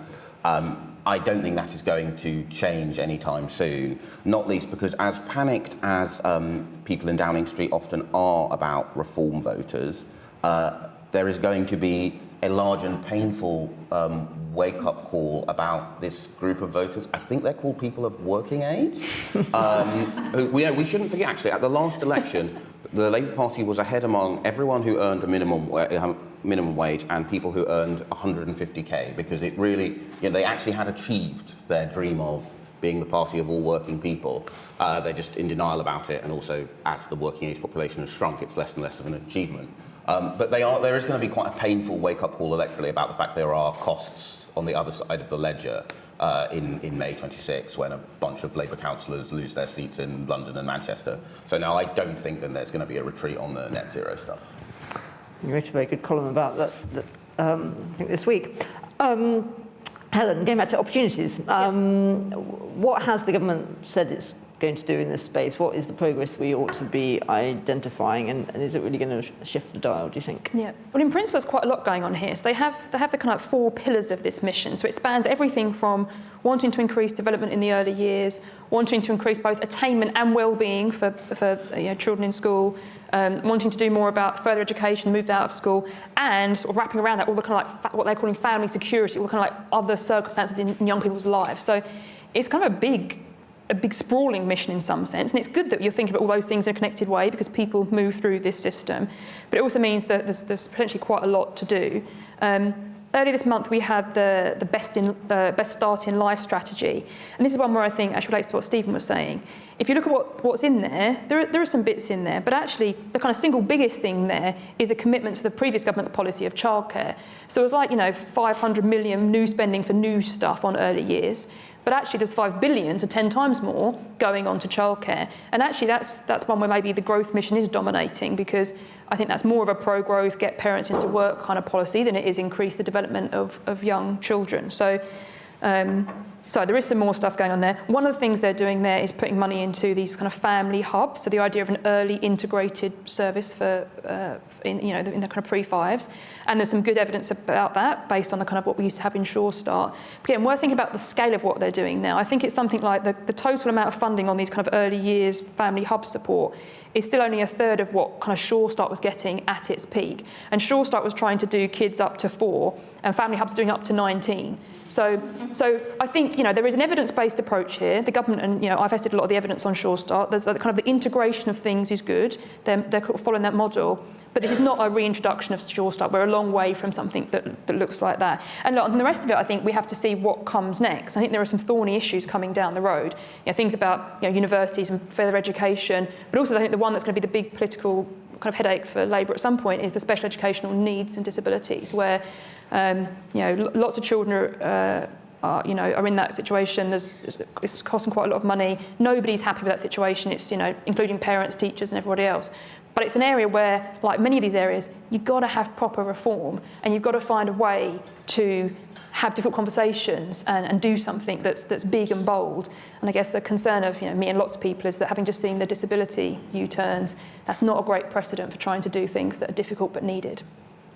I don't think that is going to change anytime soon, not least because as panicked as people in Downing Street often are about reform voters, there is going to be a large and painful wake-up call about this group of voters. I think they're called people of working age. We shouldn't forget, actually, at the last election, the Labour Party was ahead among everyone who earned a minimum wage and people who earned 150k, because it really, they actually had achieved their dream of being the party of all working people. They're just in denial about it, and also as the working age population has shrunk, it's less and less of an achievement. But there is going to be quite a painful wake-up call electorally about the fact there are costs on the other side of the ledger in May 26, when a bunch of Labour councillors lose their seats in London and Manchester. So now I don't think that there's going to be a retreat on the net zero stuff. You wrote a very good column about that I think this week. Helen, going back to opportunities, what has the government said it's going to do in this space? What is the progress we ought to be identifying, and is it really going to shift the dial, do you think? Yeah, well, in principle, there's quite a lot going on here. So they have the kind of 4 pillars of this mission. So it spans everything from wanting to increase development in the early years, wanting to increase both attainment and well-being for children in school, wanting to do more about further education, move out of school, and sort of wrapping around that all the kind of like what they're calling family security, all the kind of like other circumstances in young people's lives. So it's kind of a big sprawling mission in some sense, and it's good that you're thinking about all those things in a connected way because people move through this system, but it also means that there's potentially quite a lot to do. Earlier this month we had the best start in life strategy, and this is one where I think actually relates to what Stephen was saying. If you look at what's in there are some bits in there, but actually the kind of single biggest thing there is a commitment to the previous government's policy of childcare. So it was like 500 million new spending for new stuff on early years. But actually there's 5 billion, so 10 times more, going on to childcare. And actually that's one where maybe the growth mission is dominating, because I think that's more of a pro-growth, get parents into work kind of policy than it is increase the development of young children. So there is some more stuff going on there. One of the things they're doing there is putting money into these kind of family hubs. So the idea of an early integrated service for in the kind of pre-5s, and there's some good evidence about that based on the kind of what we used to have in Sure Start. But again, we're thinking about the scale of what they're doing now. I think it's something like the total amount of funding on these kind of early years family hub support is still only a third of what kind of Sure Start was getting at its peak. And Sure Start was trying to do kids up to 4, and Family Hub's doing up to 19. So I think there is an evidence-based approach here. The government, and I've tested a lot of the evidence on Sure Start. There's the kind of the integration of things is good. They're following that model. But this is not a reintroduction of Sure Start. We're a long way from something that looks like that. And look, and the rest of it, I think we have to see what comes next. I think there are some thorny issues coming down the road. Things about universities and further education, but also I think the one that's going to be the big political kind of headache for Labour at some point is the special educational needs and disabilities, where lots of children are in that situation. It's costing quite a lot of money. Nobody's happy with that situation. It's including parents, teachers, and everybody else. But it's an area where, like many of these areas, you've got to have proper reform, and you've got to find a way to have difficult conversations and do something that's big and bold. And I guess the concern of me and lots of people is that, having just seen the disability U-turns, that's not a great precedent for trying to do things that are difficult but needed.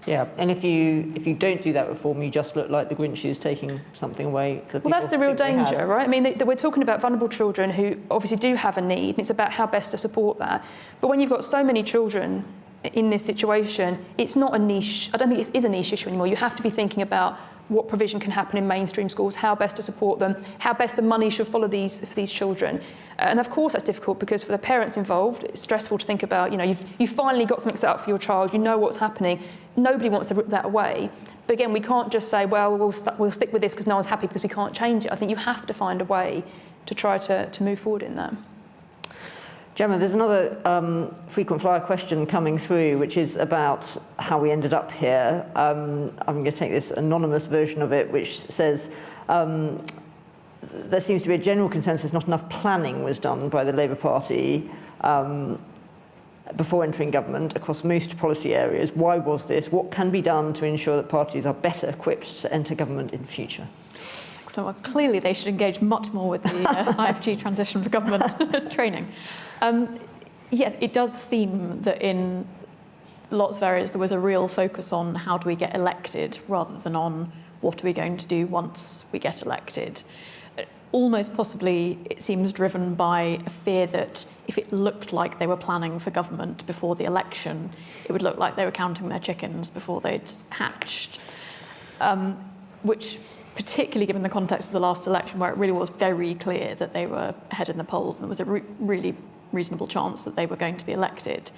Yeah, and if you don't do that reform, you just look like the Grinch who's taking something away. Well, that's the real danger, right? I mean, we're talking about vulnerable children who obviously do have a need, and it's about how best to support that. But when you've got so many children in this situation, it's not a niche. I don't think it is a niche issue anymore. You have to be thinking about what provision can happen in mainstream schools, how best to support them, how best the money should follow these children. And of course that's difficult, because for the parents involved, it's stressful to think about, you've finally got something set up for your child, you know what's happening, nobody wants to rip that away. But again, we can't just say, well, we'll stick with this because no one's happy because we can't change it. I think you have to find a way to try to move forward in that. Gemma, there's another frequent flyer question coming through, which is about how we ended up here. I'm going to take this anonymous version of it, which says, there seems to be a general consensus not enough planning was done by the Labour Party before entering government across most policy areas. Why was this? What can be done to ensure that parties are better equipped to enter government in future? So clearly they should engage much more with the IFG transition for government training. Yes, it does seem that in lots of areas there was a real focus on how do we get elected rather than on what are we going to do once we get elected. Almost possibly, it seems driven by a fear that if it looked like they were planning for government before the election, it would look like they were counting their chickens before they'd hatched. Which, particularly given the context of the last election, where it really was very clear that they were ahead in the polls and there was a really reasonable chance that they were going to be elected,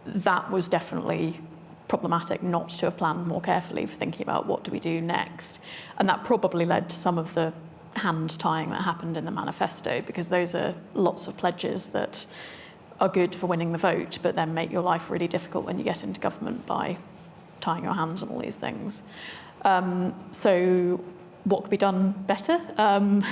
that was definitely problematic not to have planned more carefully for thinking about what do we do next. And that probably led to some of the hand tying that happened in the manifesto, because those are lots of pledges that are good for winning the vote, but then make your life really difficult when you get into government by tying your hands on all these things. So what could be done better? I mean,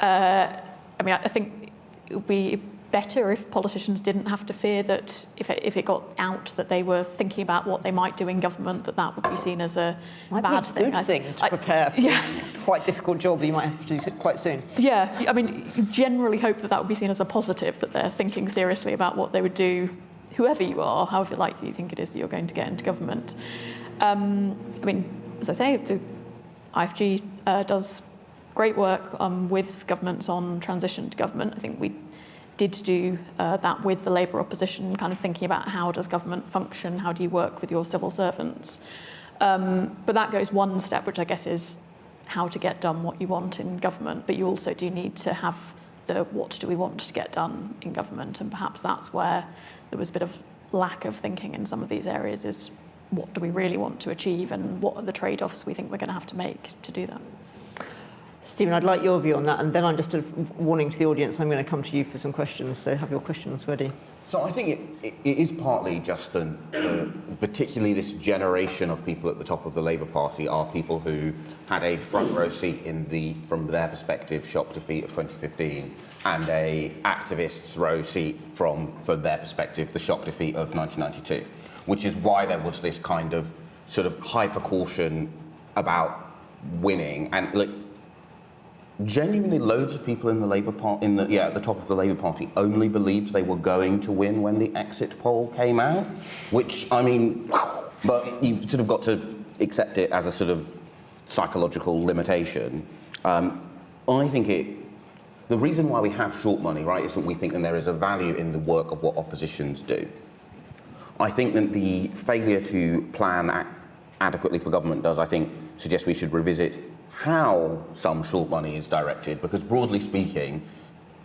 I think it would be better if politicians didn't have to fear that if it got out that they were thinking about what they might do in government, that would be seen as a bad thing. Good thing to prepare for a quite difficult job that you might have to do quite soon. Yeah, I mean, you generally hope that would be seen as a positive, that they're thinking seriously about what they would do, whoever you are, however likely you think it is that you're going to get into government. I mean, as I say, the IFG does great work with governments on transition to government. I think we did do that with the Labour opposition, kind of thinking about how does government function, how do you work with your civil servants. But that goes one step, which I guess is how to get done what you want in government, but you also do need to have the what do we want to get done in government, and perhaps that's where there was a bit of lack of thinking in some of these areas, is what do we really want to achieve and what are the trade-offs we think we're going to have to make to do that. Stephen, I'd like your view on that, and then I'm just a warning to the audience, I'm going to come to you for some questions, so have your questions ready. So I think it is partly just particularly this generation of people at the top of the Labour Party are people who had a front row seat in from their perspective, shock defeat of 2015, and a activists row seat for their perspective, the shock defeat of 1992, which is why there was this kind of sort of hyper caution about winning. And like, genuinely, loads of people in the Labour Party, at the top of the Labour Party, only believed they were going to win when the exit poll came out. Which, I mean, but you've sort of got to accept it as a sort of psychological limitation. I think the reason why we have short money, right, is that we think that there is a value in the work of what oppositions do. I think that the failure to plan adequately for government does, I think, suggest we should revisit how some short money is directed, because broadly speaking,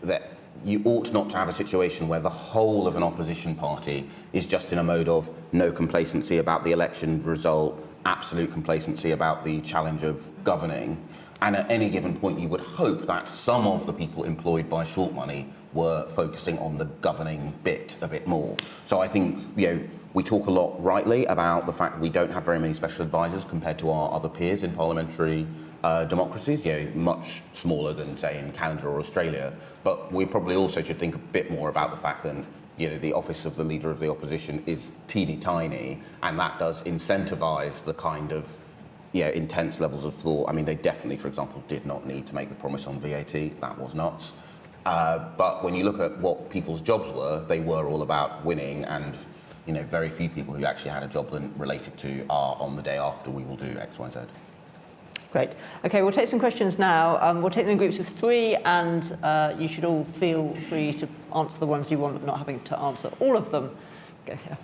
that you ought not to have a situation where the whole of an opposition party is just in a mode of no complacency about the election result, absolute complacency about the challenge of governing. And at any given point, you would hope that some of the people employed by short money were focusing on the governing bit a bit more. So I think, we talk a lot rightly about the fact that we don't have very many special advisors compared to our other peers in parliamentary democracies, much smaller than, say, in Canada or Australia. But we probably also should think a bit more about the fact that, the office of the Leader of the Opposition is teeny tiny, and that does incentivise the kind of, intense levels of thought. I mean, they definitely, for example, did not need to make the promise on VAT. That was not. But when you look at what people's jobs were, they were all about winning, and very few people who actually had a job that related to on the day after we will do X, Y, Z. Great. Okay, we'll take some questions now. We'll take them in groups of 3, and you should all feel free to answer the ones you want, not having to answer all of them. Go here.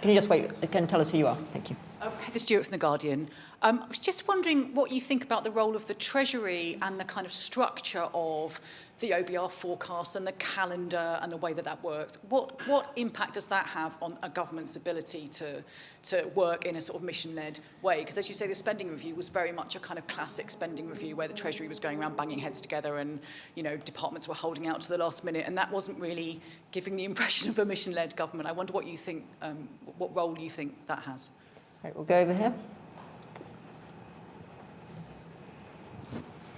Can you just wait? Again, tell us who you are. Thank you. Heather Stewart from The Guardian. I was just wondering what you think about the role of the Treasury and the kind of structure of the OBR forecast and the calendar and the way that works. What impact does that have on a government's ability to work in a sort of mission-led way? Because as you say, the spending review was very much a kind of classic spending review where the Treasury was going around banging heads together and, departments were holding out to the last minute, and that wasn't really giving the impression of a mission-led government. I wonder what you think, what role you think that has. Right, we'll go over here.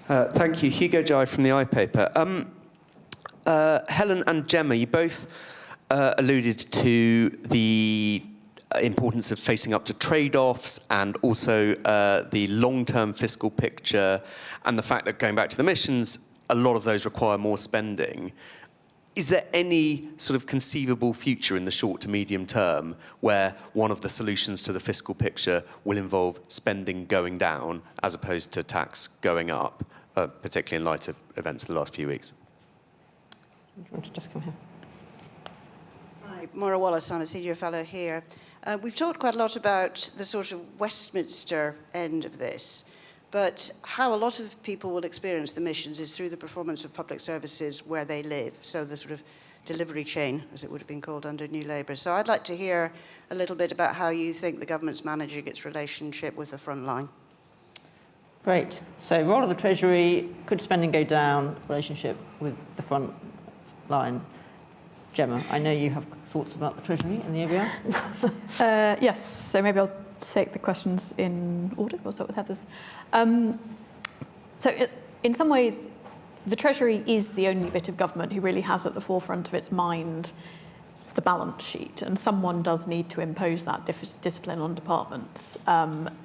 Thank you. Hugo Jai from the iPaper. Helen and Gemma, you both alluded to the importance of facing up to trade-offs and also the long-term fiscal picture and the fact that, going back to the missions, a lot of those require more spending. is there any sort of conceivable future in the short to medium term where one of the solutions to the fiscal picture will involve spending going down as opposed to tax going up, particularly in light of events of the last few weeks? Do you want to just come here? Hi, Maura Wallace, I'm a senior fellow here. We've talked quite a lot about the sort of Westminster end of this, but how a lot of people will experience the missions is through the performance of public services where they live, so the sort of delivery chain, as it would have been called under New Labour. So I'd like to hear a little bit about how you think the government's managing its relationship with the front line. Great. So role of the Treasury, could spending go down, relationship with the front line. Gemma, I know you have thoughts about the Treasury and the ABR. Yes, so maybe I'll take the questions in order. We'll start with Heather's. In some ways, the Treasury is the only bit of government who really has at the forefront of its mind the balance sheet, and someone does need to impose that discipline on departments,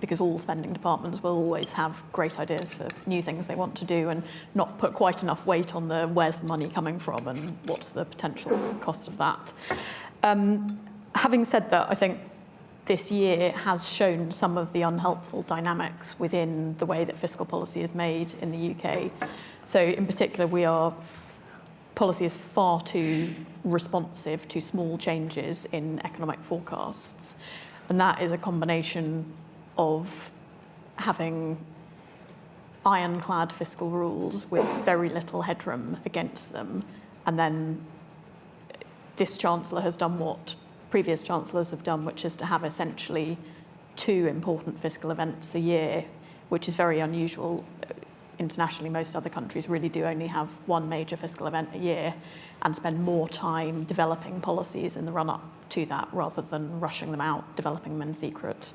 because all spending departments will always have great ideas for new things they want to do and not put quite enough weight on the where's the money coming from and what's the potential cost of that. Having said that, I think this year has shown some of the unhelpful dynamics within the way that fiscal policy is made in the UK. So in particular, policy is far too responsive to small changes in economic forecasts. And that is a combination of having ironclad fiscal rules with very little headroom against them. And then this Chancellor has done what previous Chancellors have done, which is to have essentially 2 important fiscal events a year, which is very unusual. Internationally, most other countries really do only have 1 major fiscal event a year and spend more time developing policies in the run-up to that rather than rushing them out, developing them in secret.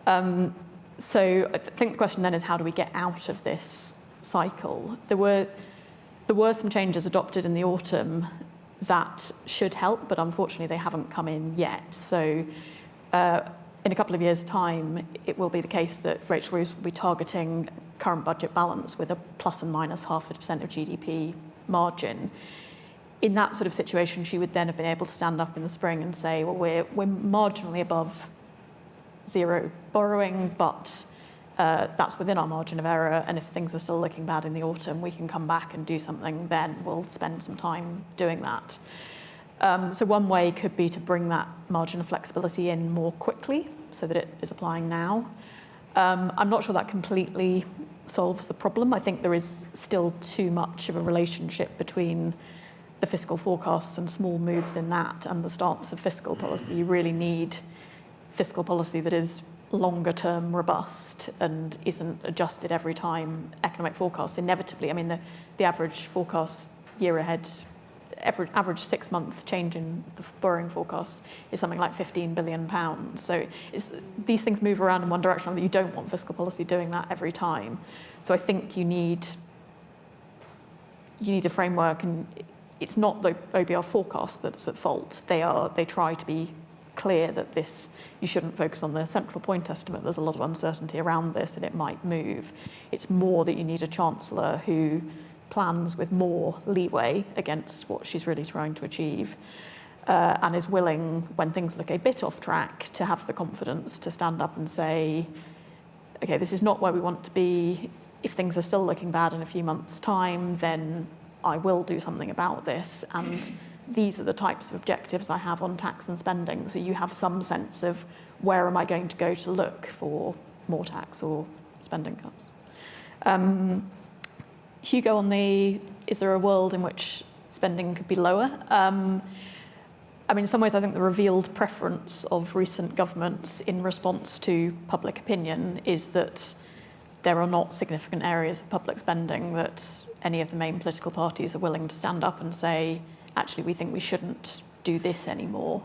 So I think the question then is, how do we get out of this cycle? There were some changes adopted in the autumn that should help, but unfortunately they haven't come in yet. So in a couple of years' time, it will be the case that Rachel Reeves will be targeting current budget balance with a plus and minus 0.5% of GDP margin. In that sort of situation, she would then have been able to stand up in the spring and say, well, we're marginally above zero borrowing, but that's within our margin of error, and if things are still looking bad in the autumn, we can come back and do something then. We'll spend some time doing that. So one way could be to bring that margin of flexibility in more quickly so that it is applying now. I'm not sure that completely solves the problem. I think there is still too much of a relationship between the fiscal forecasts and small moves in that and the stance of fiscal policy. You really need fiscal policy that is longer term robust and isn't adjusted every time economic forecasts inevitably. I mean, the average forecast year ahead, average 6-month change in the borrowing forecasts is something like £15 billion. So these things move around in one direction, that you don't want fiscal policy doing that every time. So I think you need a framework, and it's not the OBR forecast that's at fault. They try to be clear that you shouldn't focus on the central point estimate. There's a lot of uncertainty around this and it might move. It's more that you need a Chancellor who plans with more leeway against what she's really trying to achieve, and is willing, when things look a bit off track, to have the confidence to stand up and say, okay, this is not where we want to be. If things are still looking bad in a few months' time, then I will do something about this, and these are the types of objectives I have on tax and spending. So you have some sense of where am I going to go to look for more tax or spending cuts. Hugo, is there a world in which spending could be lower? I mean, in some ways, I think the revealed preference of recent governments in response to public opinion is that there are not significant areas of public spending that any of the main political parties are willing to stand up and say, actually, we think we shouldn't do this anymore.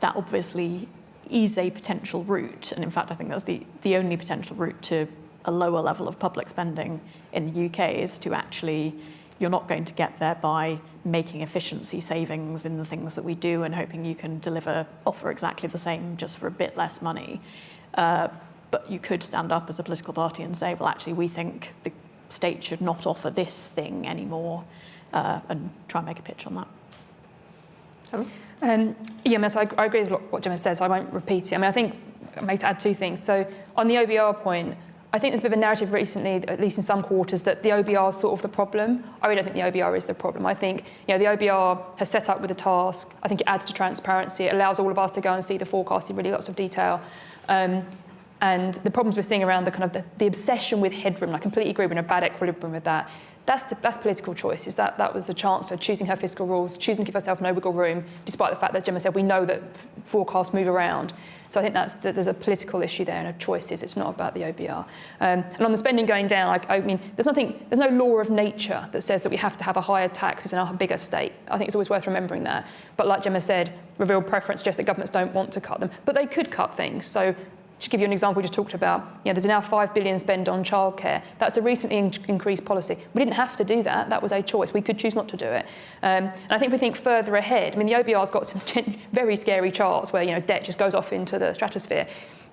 That obviously is a potential route, and in fact, I think that's the only potential route to a lower level of public spending in the UK, is to actually, you're not going to get there by making efficiency savings in the things that we do and hoping you can offer exactly the same just for a bit less money. But you could stand up as a political party and say, well, actually, we think the state should not offer this thing anymore, and try and make a pitch on that. So I agree with what Gemma said, so I won't repeat it. I mean, I think I may add two things. So on the OBR point, I think there's a bit of a narrative recently, at least in some quarters, that the OBR is sort of the problem. I really don't think the OBR is the problem. I think the OBR has set up with a task. I think it adds to transparency. It allows all of us to go and see the forecast in really lots of detail. And the problems we're seeing around the obsession with headroom, I completely agree, we're in a bad equilibrium with that. That's political choices. That was the Chancellor choosing her fiscal rules, choosing to give herself no wiggle room, despite the fact that Gemma said we know that forecasts move around. So I think there's a political issue there and a choices. It's not about the OBR. And on the spending going down, I mean, there's no law of nature that says that we have to have a higher taxes and a bigger state. I think it's always worth remembering that. But like Gemma said, revealed preference suggests that governments don't want to cut them, but they could cut things. So to give you an example, we just talked about, there's now $5 billion spent on childcare. That's a recently increased policy. We didn't have to do that. That was a choice. We could choose not to do it. And I think we think further ahead. I mean, the OBR's got some very scary charts where, debt just goes off into the stratosphere.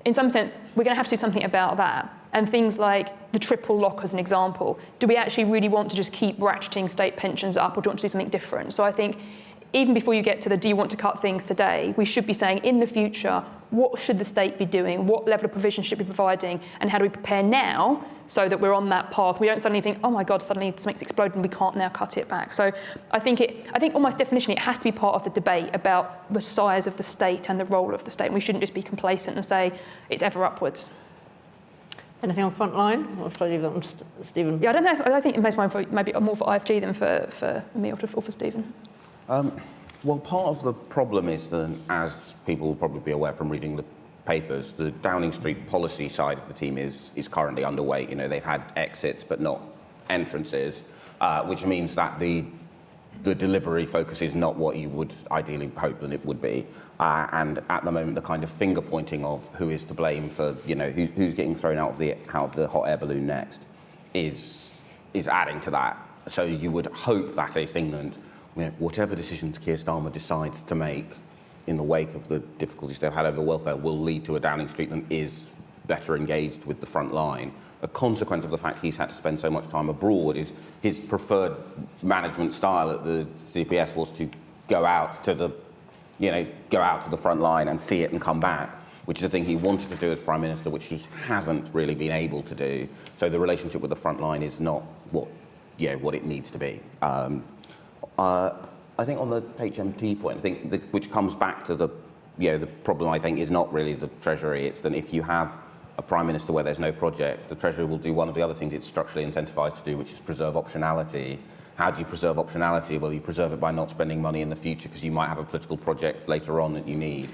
In some sense, we're going to have to do something about that. And things like the triple lock as an example. Do we actually really want to just keep ratcheting state pensions up, or do we want to do something different? So I think even before you get to the do you want to cut things today, we should be saying in the future, what should the state be doing? What level of provision should be providing? And how do we prepare now so that we're on that path? We don't suddenly think, oh my God, suddenly something's exploded and we can't now cut it back. So I think almost definitionally it has to be part of the debate about the size of the state and the role of the state. And we shouldn't just be complacent and say it's ever upwards. Anything on frontline? Or should I leave that on Stephen? Yeah, I don't know. I think it makes mine maybe more for IFG than for me or for Stephen. Well, part of the problem is that, as people will probably be aware from reading the papers, the Downing Street policy side of the team is currently underway. They've had exits but not entrances, which means that the delivery focus is not what you would ideally hope that it would be. And at the moment, the kind of finger pointing of who is to blame for, who's getting thrown out of the hot air balloon next is adding to that. So you would hope that a thing that whatever decisions Keir Starmer decides to make in the wake of the difficulties they've had over welfare will lead to a Downing Street that is better engaged with the front line. A consequence of the fact he's had to spend so much time abroad is his preferred management style at the CPS was to go out to the front line and see it and come back, which is a thing he wanted to do as Prime Minister, which he hasn't really been able to do. So the relationship with the front line is not what it needs to be. I think on the HMT point, which comes back to the problem, I think, is not really the Treasury. It's that if you have a Prime Minister where there's no project, the Treasury will do one of the other things it's structurally incentivised to do, which is preserve optionality. How do you preserve optionality? Well, you preserve it by not spending money in the future because you might have a political project later on that you need.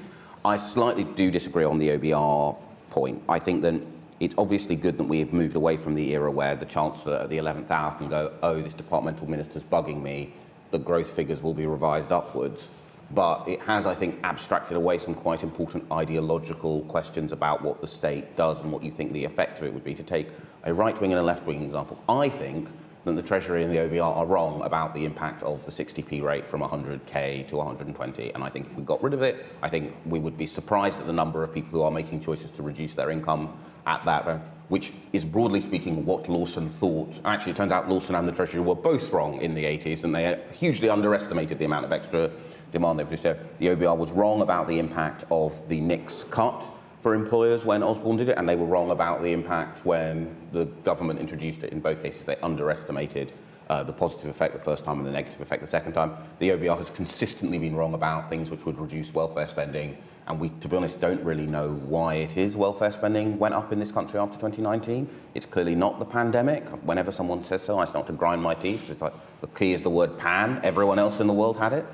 I slightly do disagree on the OBR point. I think that it's obviously good that we have moved away from the era where the Chancellor at the 11th hour can go, oh, this departmental minister's bugging me. The growth figures will be revised upwards. But it has, I think, abstracted away some quite important ideological questions about what the state does and what you think the effect of it would be. To take a right-wing and a left-wing example, I think that the Treasury and the OBR are wrong about the impact of the 60p rate from 100k to 120. And I think if we got rid of it, I think we would be surprised at the number of people who are making choices to reduce their income at that, which is, broadly speaking, what Lawson thought. Actually, it turns out Lawson and the Treasury were both wrong in the 80s, and they hugely underestimated the amount of extra demand they produced. The OBR was wrong about the impact of the NICS cut for employers when Osborne did it, and they were wrong about the impact when the government introduced it. In both cases, they underestimated the positive effect the first time and the negative effect the second time. The OBR has consistently been wrong about things which would reduce welfare spending, and we, to be honest, don't really know why it is welfare spending went up in this country after 2019. It's clearly not the pandemic. Whenever someone says so, I start to grind my teeth. It's like, the key is the word pan. Everyone else in the world had it.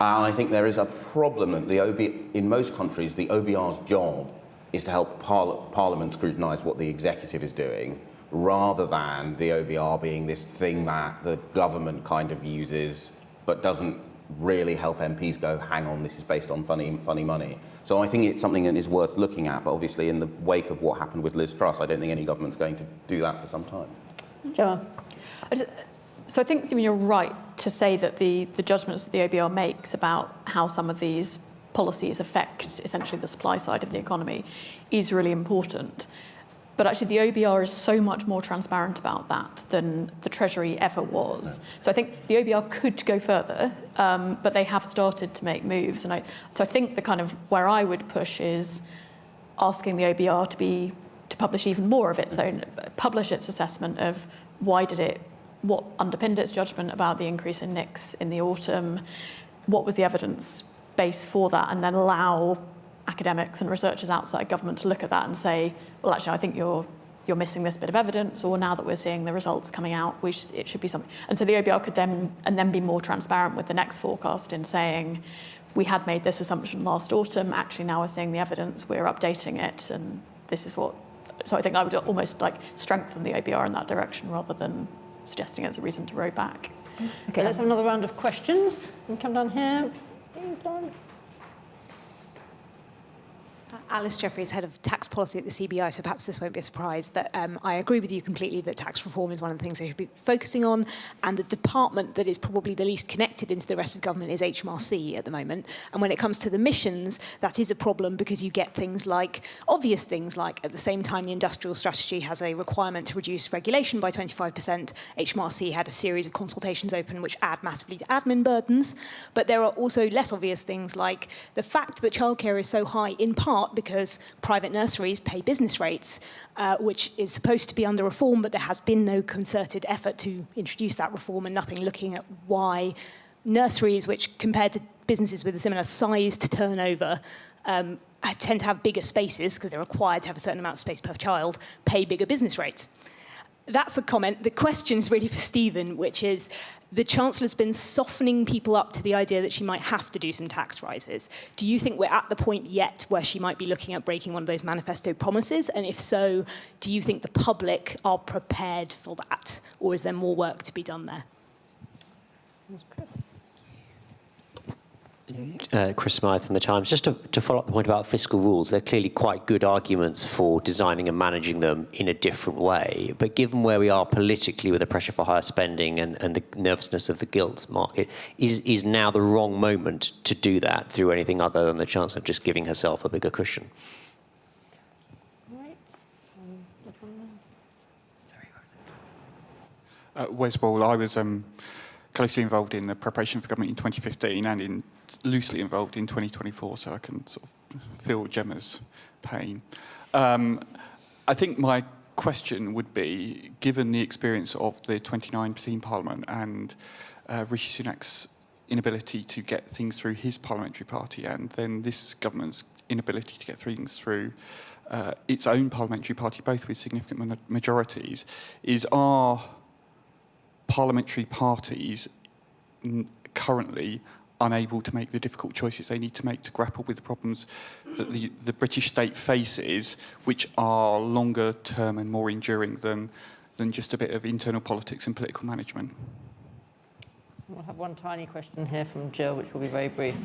And I think there is a problem that in most countries, the OBR's job is to help Parliament scrutinise what the executive is doing, rather than the OBR being this thing that the government kind of uses but doesn't really help MPs go, hang on, this is based on funny money. So I think it's something that is worth looking at, but obviously in the wake of what happened with Liz Truss, I don't think any government's going to do that for some time. Gemma? So I think, Stephen, you're right to say that the judgments that the OBR makes about how some of these policies affect essentially the supply side of the economy is really important. But actually, the OBR is so much more transparent about that than the Treasury ever was. So I think the OBR could go further, but they have started to make moves. And so I think the kind of where I would push is asking the OBR to publish even more of its own, publish its assessment of what underpinned its judgment about the increase in NICs in the autumn, what was the evidence base for that, and then allow academics and researchers outside government to look at that and say, well, actually, I think you're missing this bit of evidence, or now that we're seeing the results coming out, it should be something. And so the OBR could then be more transparent with the next forecast in saying, we had made this assumption last autumn, actually now we're seeing the evidence, we're updating it, and this is what. So I think I would almost like strengthen the OBR in that direction rather than suggesting it's a reason to row back. Okay, let's have another round of questions. Can we come down here? Alice Jeffreys, Head of Tax Policy at the CBI, so perhaps this won't be a surprise that I agree with you completely that tax reform is one of the things they should be focusing on, and the department that is probably the least connected into the rest of government is HMRC at the moment. And when it comes to the missions, that is a problem because you get things like, obvious things like, at the same time the industrial strategy has a requirement to reduce regulation by 25%, HMRC had a series of consultations open which add massively to admin burdens. But there are also less obvious things like the fact that childcare is so high in part because private nurseries pay business rates, which is supposed to be under reform, but there has been no concerted effort to introduce that reform and nothing looking at why nurseries, which compared to businesses with a similar size to turnover, tend to have bigger spaces because they're required to have a certain amount of space per child, pay bigger business rates. That's a comment. The question is really for Stephen, which is, the Chancellor's been softening people up to the idea that she might have to do some tax rises. Do you think we're at the point yet where she might be looking at breaking one of those manifesto promises? And if so, do you think the public are prepared for that? Or is there more work to be done there? Chris Smythe from The Times. Just to follow up the point about fiscal rules, there are clearly quite good arguments for designing and managing them in a different way. But given where we are politically with the pressure for higher spending and the nervousness of the gilts market, is now the wrong moment to do that through anything other than the chance of just giving herself a bigger cushion? Wes Ball, I was closely involved in the preparation for government in 2015 and loosely involved in 2024, so I can sort of feel Gemma's pain. I think my question would be, given the experience of the 2019 Parliament and Rishi Sunak's inability to get things through his parliamentary party, and then this government's inability to get things through its own parliamentary party, both with significant majorities, are parliamentary parties currently unable to make the difficult choices they need to make to grapple with the problems that the British state faces, which are longer term and more enduring than just a bit of internal politics and political management? We'll have one tiny question here from Jill, which will be very brief.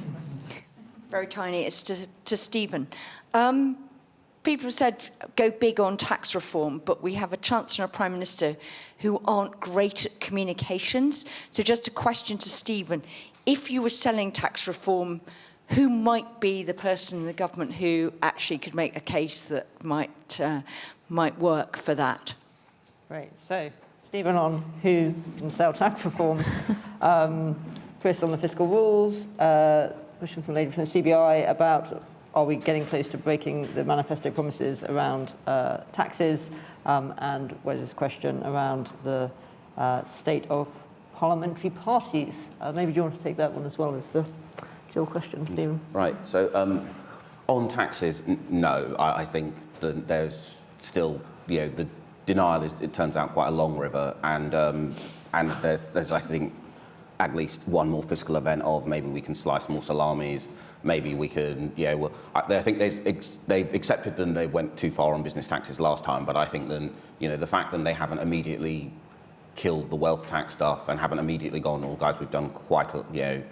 Very tiny. It's to Stephen. People have said go big on tax reform, but we have a Chancellor and a Prime Minister who aren't great at communications. So just a question to Stephen. If you were selling tax reform, who might be the person in the government who actually could make a case that might work for that? Great. So, Stephen on who can sell tax reform, Chris on the fiscal rules, question from a lady from the CBI about are we getting close to breaking the manifesto promises around taxes, and Wes's question around the state of parliamentary parties. Maybe do you want to take that one as well as the Jill question, Stephen? Right. So on taxes, no. I think that there's still, the denial is, it turns out, quite a long river, and there's I think at least one more fiscal event of maybe we can slice more salamis, maybe we can, I think they've accepted that they went too far on business taxes last time, but I think then, the fact that they haven't immediately killed the wealth tax stuff and haven't immediately gone, oh guys, we've done quite a,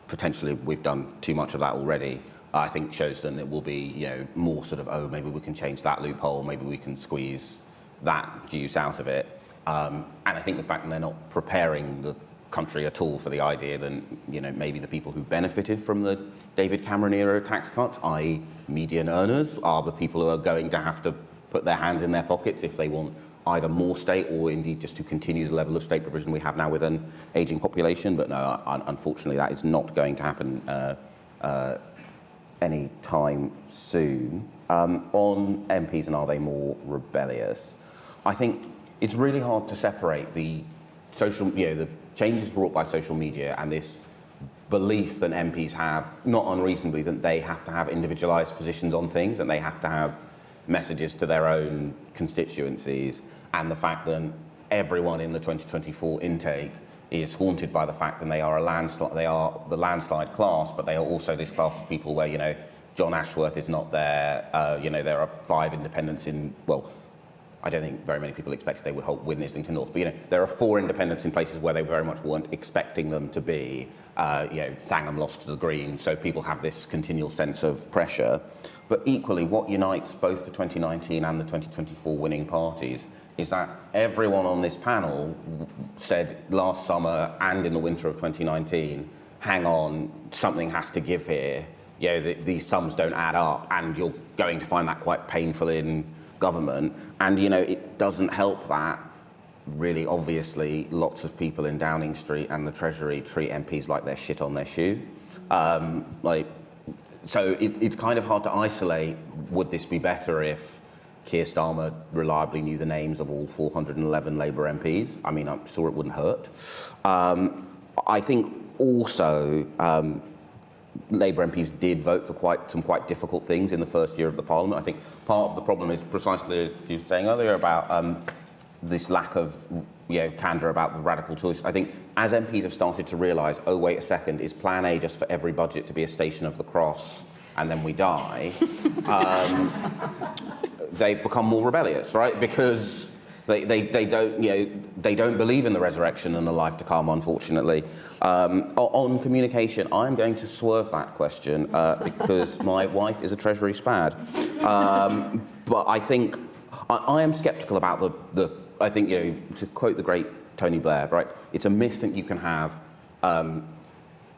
potentially we've done too much of that already, I think shows them it will be, more sort of, oh, maybe we can change that loophole, maybe we can squeeze that juice out of it. And I think the fact that they're not preparing the country at all for the idea that, maybe the people who benefited from the David Cameron era tax cuts, i.e. median earners, are the people who are going to have to put their hands in their pockets if they want either more state or indeed just to continue the level of state provision we have now with an ageing population. But no, unfortunately, that is not going to happen any time soon. On MPs and are they more rebellious? I think it's really hard to separate the the changes brought by social media and this belief that MPs have, not unreasonably, that they have to have individualised positions on things and they have to have messages to their own constituencies, and the fact that everyone in the 2024 intake is haunted by the fact that they are the landslide class, but they are also this class of people where, John Ashworth is not there, there are 5 independents in, well, I don't think very many people expected they would hold win Islington North, but there are 4 independents in places where they very much weren't expecting them to be. Thangham lost to the Greens, so people have this continual sense of pressure. But equally, what unites both the 2019 and the 2024 winning parties is that everyone on this panel said last summer and in the winter of 2019, hang on, something has to give here. These sums don't add up, and you're going to find that quite painful in government. And, it doesn't help that, really obviously, lots of people in Downing Street and the Treasury treat MPs like they're shit on their shoe. So it's kind of hard to isolate, would this be better if Keir Starmer reliably knew the names of all 411 Labour MPs? I mean, I'm sure it wouldn't hurt. I think also Labour MPs did vote for some quite difficult things in the first year of the Parliament. I think part of the problem is precisely, as you were saying earlier, about this lack of candour about the radical choice. I think as MPs have started to realise, oh, wait a second, is Plan A just for every budget to be a Station of the Cross and then we die? They've become more rebellious, right? Because they don't believe in the resurrection and the life to come, unfortunately. On communication, I'm going to swerve that question because my wife is a Treasury spad. But I think I am sceptical about I think, to quote the great Tony Blair, right? It's a myth that you can have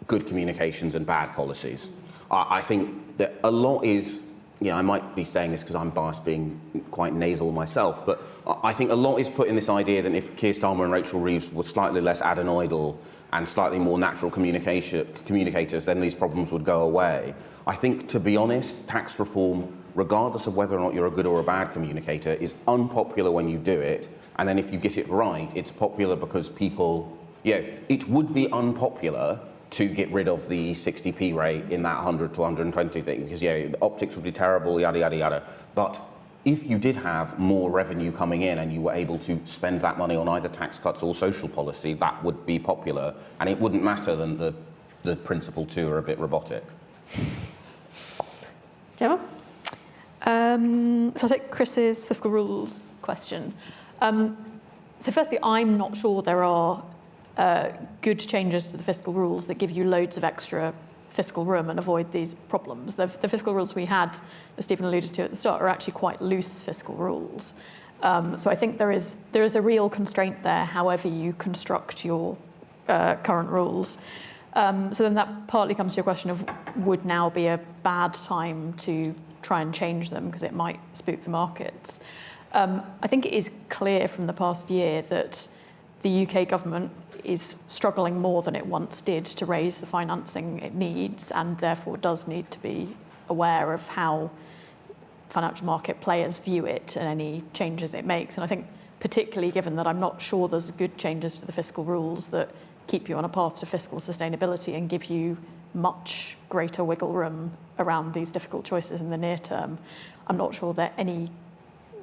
good communications and bad policies. I think that a lot is, I might be saying this because I'm biased being quite nasal myself, but I think a lot is put in this idea that if Keir Starmer and Rachel Reeves were slightly less adenoidal and slightly more natural communicators, then these problems would go away. I think, to be honest, tax reform, regardless of whether or not you're a good or a bad communicator, is unpopular when you do it. And then if you get it right, it's popular because people, it would be unpopular to get rid of the 60p rate in that 100 to 120 thing, because the optics would be terrible, yada, yada, yada. But if you did have more revenue coming in and you were able to spend that money on either tax cuts or social policy, that would be popular. And it wouldn't matter that the principal two are a bit robotic. Gemma? So I'll take Chris's fiscal rules question. So firstly, I'm not sure there are good changes to the fiscal rules that give you loads of extra fiscal room and avoid these problems. The fiscal rules we had, as Stephen alluded to at the start, are actually quite loose fiscal rules. So I think there is a real constraint there, however you construct your current rules. So then that partly comes to your question of would now be a bad time to try and change them because it might spook the markets. I think it is clear from the past year that the UK government is struggling more than it once did to raise the financing it needs, and therefore does need to be aware of how financial market players view it and any changes it makes. And I think particularly given that I'm not sure there's good changes to the fiscal rules that keep you on a path to fiscal sustainability and give you much greater wiggle room around these difficult choices in the near term, I'm not sure that any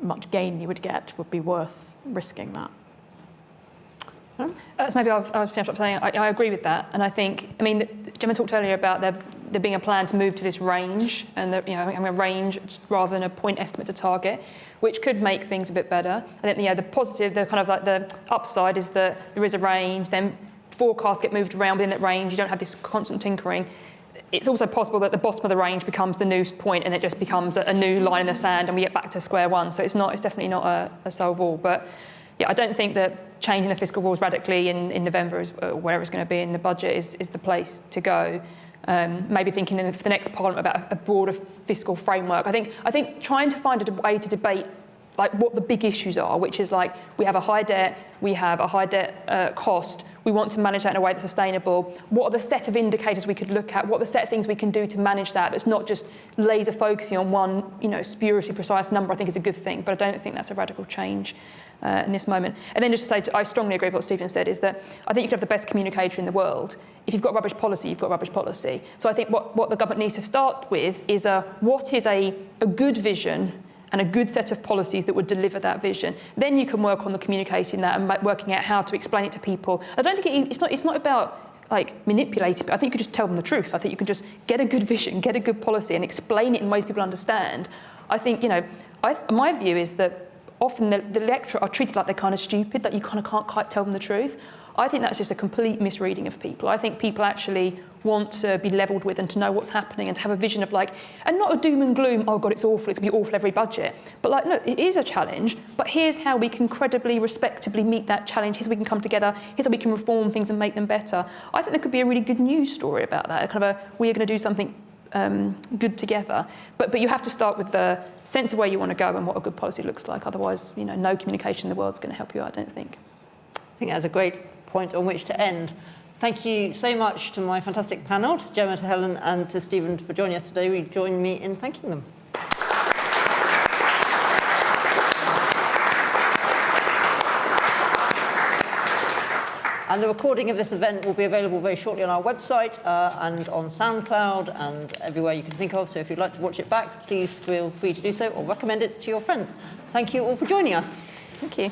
much gain you would get would be worth risking that. So maybe I'll finish up saying I agree with that, and I think, Gemma talked earlier about there being a plan to move to this range, and having a range rather than a point estimate to target, which could make things a bit better. I think the positive, the kind of like the upside is that there is a range, then forecasts get moved around within that range, you don't have this constant tinkering. It's also possible that the bottom of the range becomes the new point and it just becomes a new line in the sand and we get back to square one. So it's definitely not a solve all. But I don't think that changing the fiscal rules radically in November, wherever it's going to be in the budget, is the place to go. Maybe thinking for the next Parliament about a broader fiscal framework. I think trying to find a way to debate like what the big issues are, which is like we have a high debt, we have a high debt cost, we want to manage that in a way that's sustainable. What are the set of indicators we could look at? What are the set of things we can do to manage that? It's not just laser focusing on one, spuriously precise number. I think it's a good thing, but I don't think that's a radical change in this moment. And then just to say, I strongly agree with what Stephen said, is that I think you could have the best communicator in the world. If you've got rubbish policy, you've got rubbish policy. So I think what the government needs to start with is what is a good vision and a good set of policies that would deliver that vision. Then you can work on the communicating that and working out how to explain it to people. I don't think it's not about like manipulating, but I think you could just tell them the truth. I think you can just get a good vision, get a good policy and explain it in ways people understand. I think, my view is that often the electorate are treated like they're kind of stupid, that you kind of can't quite tell them the truth. I think that's just a complete misreading of people. I think people actually want to be levelled with and to know what's happening and to have a vision of and not a doom and gloom, oh God, it's awful, it's going to be awful every budget. But look, it is a challenge, but here's how we can credibly, respectably meet that challenge. Here's how we can come together. Here's how we can reform things and make them better. I think there could be a really good news story about that, we're going to do something good together. But you have to start with the sense of where you want to go and what a good policy looks like. Otherwise, no communication in the world is going to help you out, I don't think. I think that's a great point on which to end. Thank you so much to my fantastic panel, to Gemma, to Helen, and to Stephen for joining us today. Will you join me in thanking them? And the recording of this event will be available very shortly on our website and on SoundCloud and everywhere you can think of. So if you'd like to watch it back, please feel free to do so or recommend it to your friends. Thank you all for joining us. Thank you.